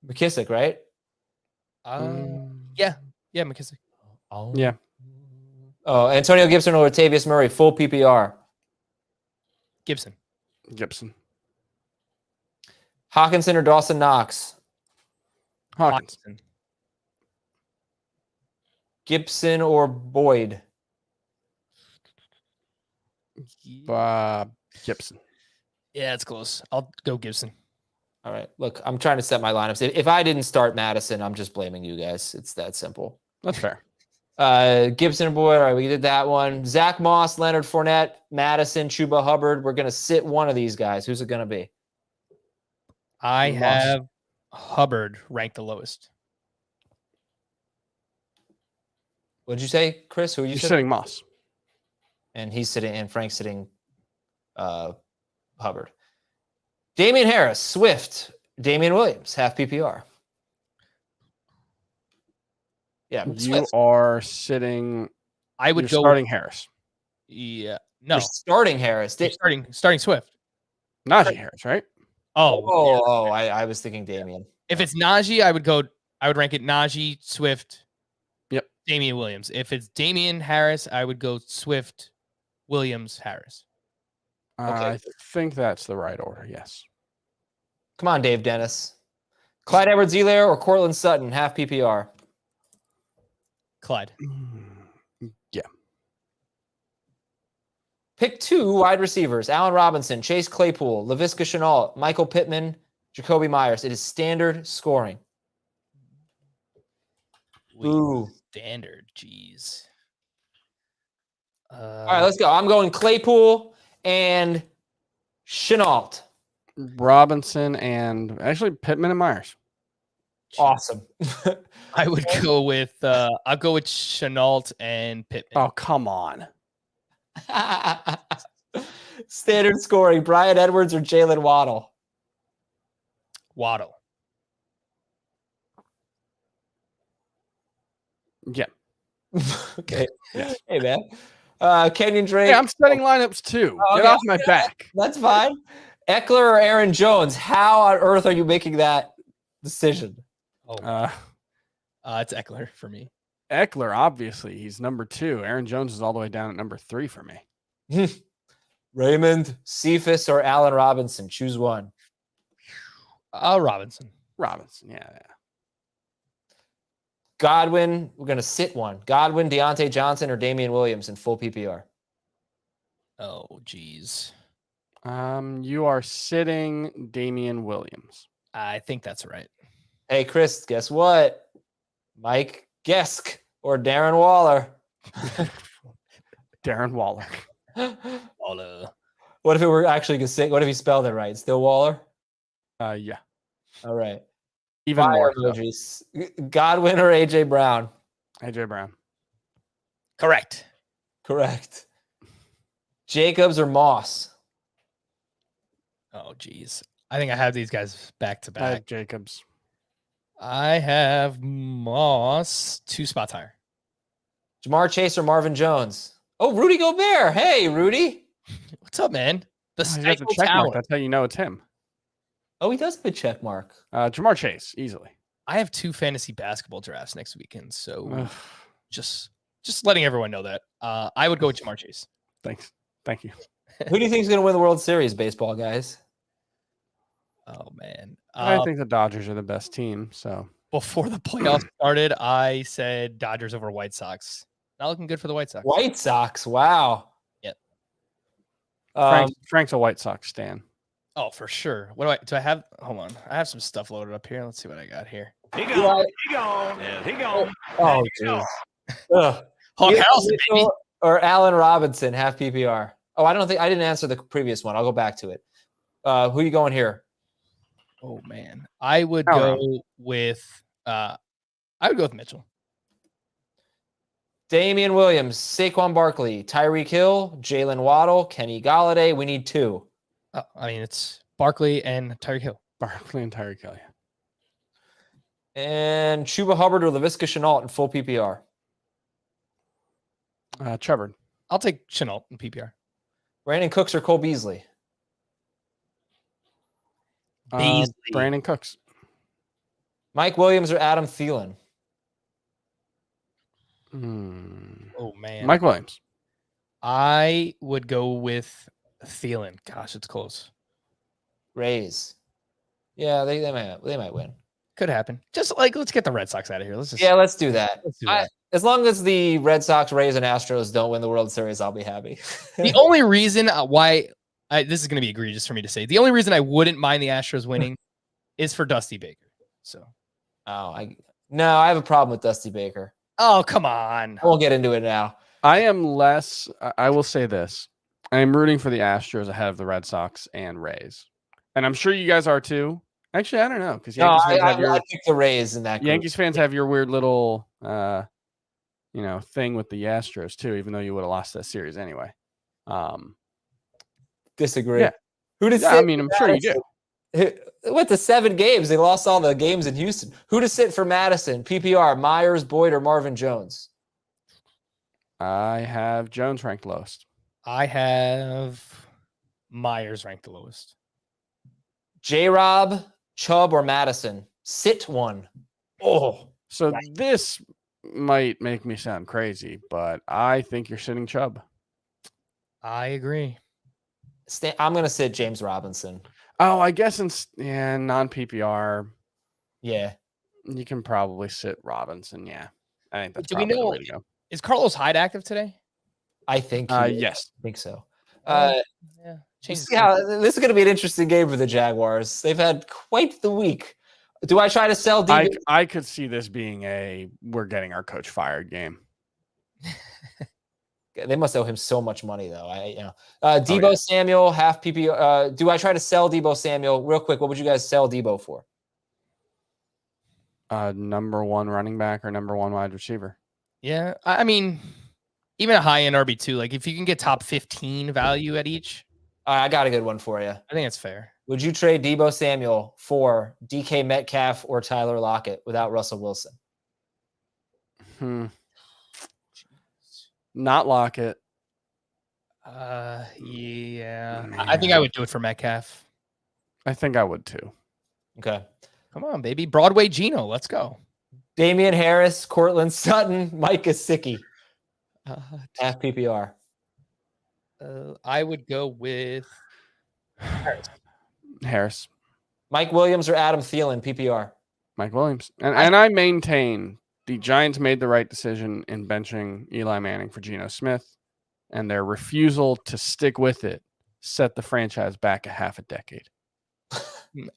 McKissick, right? Yeah, McKissick. Oh. Yeah. Oh, Antonio Gibson or Latavius Murray, full PPR. Gibson. Hawkinson or Dawson Knox? Hawkinson. Gibson or Boyd? Gibson. Yeah, it's close. I'll go Gibson. All right. Look, I'm trying to set my lineups. If I didn't start Madison, I'm just blaming you guys. It's that simple. That's fair. Gibson or Boyd. All right, we did that one. Zach Moss, Leonard Fournette, Madison, Chuba Hubbard. We're going to sit one of these guys. Who's it going to be? I have Hubbard ranked the lowest. What'd you say, Chris? Who are you sitting? Moss. And he's sitting, and Frank's sitting Hubbard. Damian Harris, Swift, Damian Williams, half PPR. Yeah, you are sitting. I would go starting Harris. Yeah, no, you're starting Harris. Starting Swift. Najee Harris, right? I was thinking Damian. If it's Najee, I would rank it Najee, Swift. Yep. Damian Williams. If it's Damian Harris, I would go Swift, Williams, Harris. Okay. I think that's the right order. Yes. Come on, Dave Dennis. Clyde Edwards-Helaire or Cortland Sutton, half PPR. Clyde. Yeah. Pick 2 wide receivers: Allen Robinson, Chase Claypool, Laviska Shenault, Michael Pittman, Jacoby Myers. It is standard scoring. Ooh. Standard. Jeez. All right, let's go. I'm going Claypool and Shenault. Robinson and actually Pittman and Myers. Awesome. I would go with I'll go with Shenault and Pittman. Oh, come on. Standard scoring: Bryan Edwards or Jalen Waddle? Waddle. Yeah. Okay. Yes. Hey, man. Kenyon Drake. Hey, I'm setting lineups too. Get off my back. That's fine. Eckler or Aaron Jones? How on earth are you making that decision? It's Eckler for me. Eckler, obviously, he's number 2. Aaron Jones is all the way down at number 3 for me. Raymond, Cephas, or Allen Robinson? Choose one. Robinson. Yeah. Godwin, we're going to sit one. Godwin, Deontay Johnson, or Damian Williams in full PPR? Oh, geez. You are sitting Damian Williams. I think that's right. Hey, Chris, guess what? Mike Gesk or Darren Waller? Darren Waller. Waller. What if it were actually what if he spelled it right? Still Waller? Yeah. All right. Even Fire more. emojis. Godwin or AJ Brown? AJ Brown. Correct. Jacobs or Moss? Oh, geez. I think I have these guys back to back. Jacobs. I have Moss 2 spots higher. Jamar Chase or Marvin Jones? Oh, Rudy Gobert. Hey, Rudy. What's up, man? The He has a stifle check mark. talent. That's how you know it's him. Oh, he does have a check mark. Jamar Chase, easily. I have 2 fantasy basketball drafts next weekend, so just letting everyone know that. I would go with Jamar Chase. Thanks. Thank you. Who do you think is going to win the World Series, baseball guys? Oh, man. I think the Dodgers are the best team. So Before the playoffs started, I said Dodgers over White Sox. Not looking good for the White Sox. White Sox. Wow. Yep. Frank's a White Sox stan. Oh, for sure. What do I have? Hold on. I have some stuff loaded up here. Let's see what I got here. He gone. He gone. Oh, jeez. Hawk Harrelson, baby. Or Allen Robinson, half PPR. Oh, I didn't answer the previous one. I'll go back to it. Who are you going here? Oh man, I would Power go with Mitchell. Damian Williams, Saquon Barkley, Tyreek Hill, Jalen Waddle, Kenny Galladay. We need 2. I mean, it's Barkley and Tyreek Hill. Barkley and Tyreek Hill. And Chuba Hubbard or Laviska Shenault in full PPR. Chubbard. I'll take Shenault in PPR. Brandon Cooks or Cole Beasley. Brandon Cooks. Mike Williams or Adam Thielen. Oh man, Mike Williams. I would go with Thielen. Gosh, it's close. Rays. Yeah, they might win. Could happen. Just like let's get the Red Sox out of here. Let's do that. Let's do that. As long as the Red Sox, Rays, and Astros don't win the World Series, I'll be happy. The only reason why this is going to be egregious for me to say, the only reason I wouldn't mind the Astros winning is for Dusty Baker. So, I have a problem with Dusty Baker. oh come on, I won't get into it now. I will say this. I am rooting for the Astros ahead of the Red Sox and Rays. And I'm sure you guys are too. Actually, I don't know. Because I picked the Rays in that group. Yankees fans have your weird little thing with the Astros too, even though you would have lost that series anyway. Disagree. Yeah. Who does? Yeah, I mean, I'm sure you do. Went to 7 games. They lost all the games in Houston. Who to sit for Madison? PPR, Myers, Boyd, or Marvin Jones? I have Jones ranked lowest. I have Myers ranked the lowest. J-Rob, Chubb, or Madison? Sit one. Oh. So this might make me sound crazy, but I think you're sitting Chubb. I agree. I'm going to sit James Robinson. Oh, I guess non-PPR. Yeah. You can probably sit Robinson. Yeah. I think that's Do we probably the know way to go. Is Carlos Hyde active today? I think yes. I think so. Yeah. See how this is going to be an interesting game for the Jaguars. They've had quite the week. Do I try to sell Debo? I could see this being we're getting our coach fired game. They must owe him so much money, though. Debo Samuel, half PPR. Do I try to sell Debo Samuel real quick? What would you guys sell Debo for? Number 1 running back or number 1 wide receiver. Yeah, I mean, even a high end RB2, like if you can get top 15 value at each. I got a good one for you. I think it's fair. Would you trade Debo Samuel for DK Metcalf or Tyler Lockett without Russell Wilson? Not Lockett. Yeah. Man. I think I would do it for Metcalf. I think I would too. Okay. Come on, baby. Broadway Gino. Let's go. Damian Harris, Cortland Sutton, Mike Gesicki. Half PPR. I would go with Harris. Mike Williams or Adam Thielen, PPR. Mike Williams. And I maintain the Giants made the right decision in benching Eli Manning for Geno Smith, and their refusal to stick with it set the franchise back a half a decade.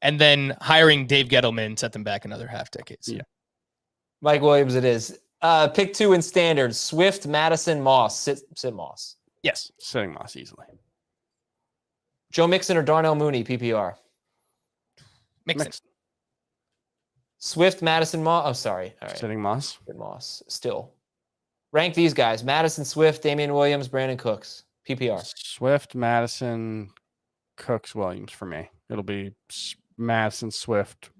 And then hiring Dave Gettleman set them back another half decade. So. Yeah. Mike Williams it is. Pick 2 in standards. Swift, Madison, Moss. Sit Moss. Yes. Sitting Moss easily. Joe Mixon or Darnell Mooney, PPR. Mixon. Swift, Madison, Moss. Oh, sorry. All right. Sitting Moss. Sit Moss. Still. Rank these guys. Madison, Swift, Damian Williams, Brandon Cooks. PPR. Swift, Madison, Cooks, Williams for me. It'll be Madison, Swift,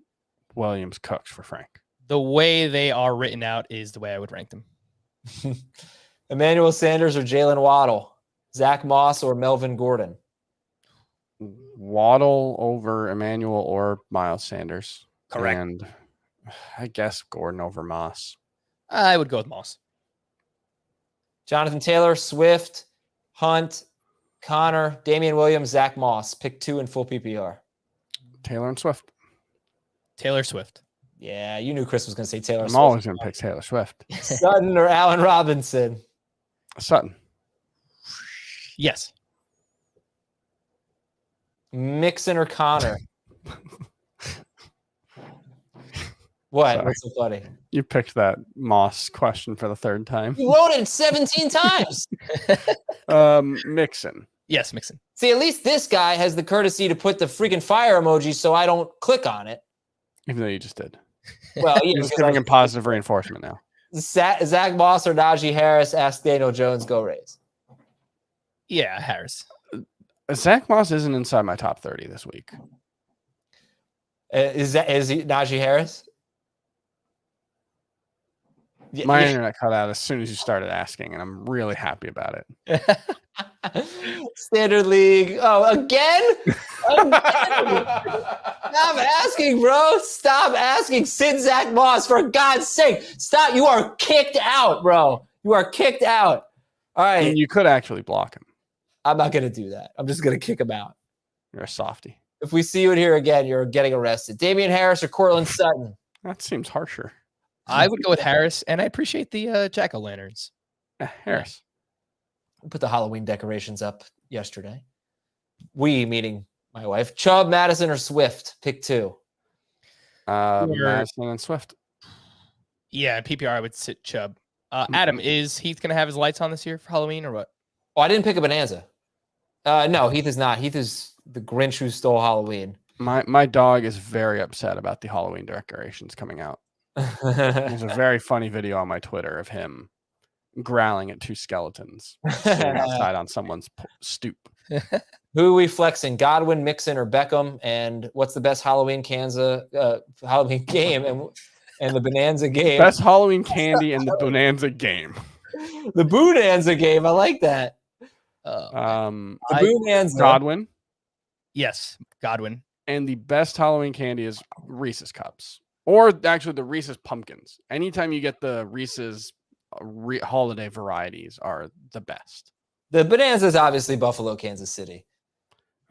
Williams, Cooks for Frank. The way they are written out is the way I would rank them. Emmanuel Sanders or Jalen Waddle. Zach Moss or Melvin Gordon. Waddle over Emmanuel or Miles Sanders. Correct. And I guess Gordon over Moss. I would go with Moss. Jonathan Taylor, Swift, Hunt, Connor, Damian Williams, Zach Moss. Pick 2 in full PPR. Taylor and Swift. Taylor Swift. Yeah, you knew Chris was going to say Taylor I'm Swift. always going to pick Taylor Swift. Sutton or Allen Robinson. Sutton. Yes. Mixon or Connor. What? Sorry. What's so funny? You picked that Moss question for the 3rd time. You wrote it 17 times. Mixon. Yes, Mixon. See, at least this guy has the courtesy to put the freaking fire emoji so I don't click on it. Even though you just did. Well, yeah, You're just giving him positive reinforcement now. Zach Moss or Najee Harris, ask Daniel Jones, go Rays. Yeah, Harris. Zach Moss isn't inside my top 30 this week. Is he Najee Harris? My internet cut out as soon as you started asking, and I'm really happy about it. Standard League. Oh, again? Stop asking, bro. Stop asking. Sit Zach Moss, for God's sake. Stop. You are kicked out, bro. You are kicked out. All right. And you could actually block him. I'm not going to do that. I'm just going to kick him out. You're a softie. If we see you in here again, you're getting arrested. Damian Harris or Cortland Sutton? That seems harsher. I would go with Harris, and I appreciate the jack-o'-lanterns. Harris. We put the Halloween decorations up yesterday. We, meaning my wife. Chubb, Madison, or Swift? Pick two. Madison and Swift. Yeah, in PPR, I would sit Chubb. Adam, is Heath going to have his lights on this year for Halloween or what? Oh, I didn't pick a Bonanza. No, Heath is not. Heath is the Grinch who stole Halloween. My dog is very upset about the Halloween decorations coming out. There's a very funny video on my Twitter of him growling at two skeletons sitting outside on someone's stoop. Who are we flexing? Godwin, Mixon, or Beckham? And what's the best Halloween Halloween game and the Bonanza game? Best Halloween candy and the Bonanza game. The Bonanza game. I like that. The Bonanza. Godwin. Yes, Godwin. And the best Halloween candy is Reese's Cups. Or actually the Reese's Pumpkins. Anytime you get the Reese's holiday varieties are the best. The Bonanza is obviously Buffalo, Kansas City.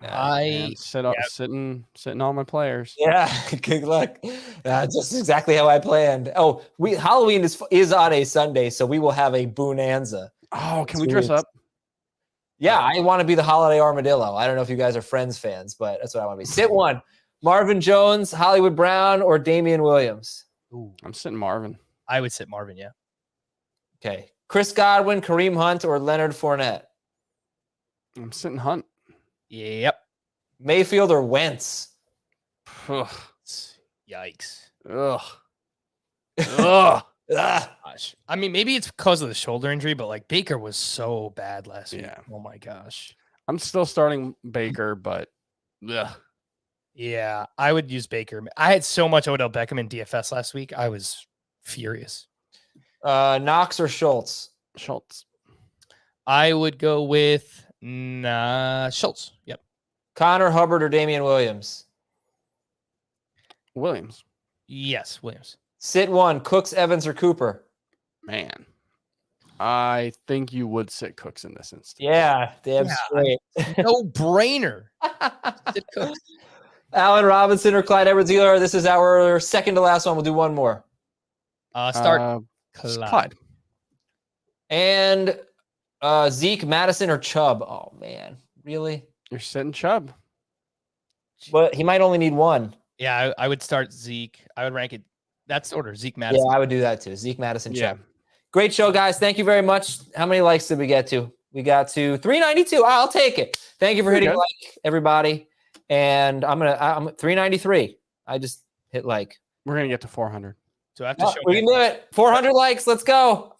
Sitting all my players. Yeah, good luck. Just exactly how I planned. Oh, Halloween is on a Sunday, so we will have a Bonanza. Oh, can we dress up? Yeah, I want to be the holiday armadillo. I don't know if you guys are Friends fans, but that's what I want to be. Sit one. Marvin Jones, Hollywood Brown, or Damian Williams? Ooh. I'm sitting Marvin. I would sit Marvin, yeah. Okay. Chris Godwin, Kareem Hunt, or Leonard Fournette? I'm sitting Hunt. Yep. Mayfield or Wentz? Ugh. Yikes. Ugh. Ugh. Gosh. I mean, maybe it's because of the shoulder injury, but like Baker was so bad last week. Yeah. Oh my gosh. I'm still starting Baker, but ugh. Yeah, I would use Baker. I had so much Odell Beckham in DFS last week. I was furious. Knox or Schultz? Schultz. I would go with Schultz. Yep. Connor Hubbard or Damian Williams? Williams. Yes, Williams. Sit one. Cooks, Evans, or Cooper? Man. I think you would sit Cooks in this instance. Yeah, damn straight. No brainer. Sit Cooks. Allen Robinson or Clyde Edwards-Helaire? This is our second to last one. We'll do one more. Start Clyde. And Zeke, Madison, or Chubb? Oh, man. Really? You're sitting Chubb. But he might only need one. Yeah, I would start Zeke. I would rank it. That's the order. Zeke, Madison. Yeah, I would do that too. Zeke, Madison, Yeah. Chubb. Great show, guys. Thank you very much. How many likes did we get to? We got to 392. I'll take it. Thank you for hitting like, everybody. And I'm 393. I just hit like. We're going to get to 400. So I have to show we can do it. 400 likes. Let's go.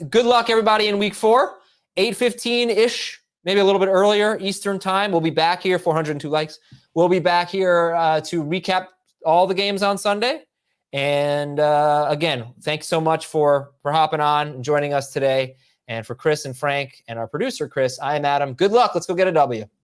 Good luck, everybody, in week 4. 8:15-ish, maybe a little bit earlier Eastern time. We'll be back here. 402 likes. We'll be back here to recap all the games on Sunday. And again, thanks so much for hopping on and joining us today. And for Chris and Frank and our producer, Chris, I am Adam. Good luck. Let's go get a W.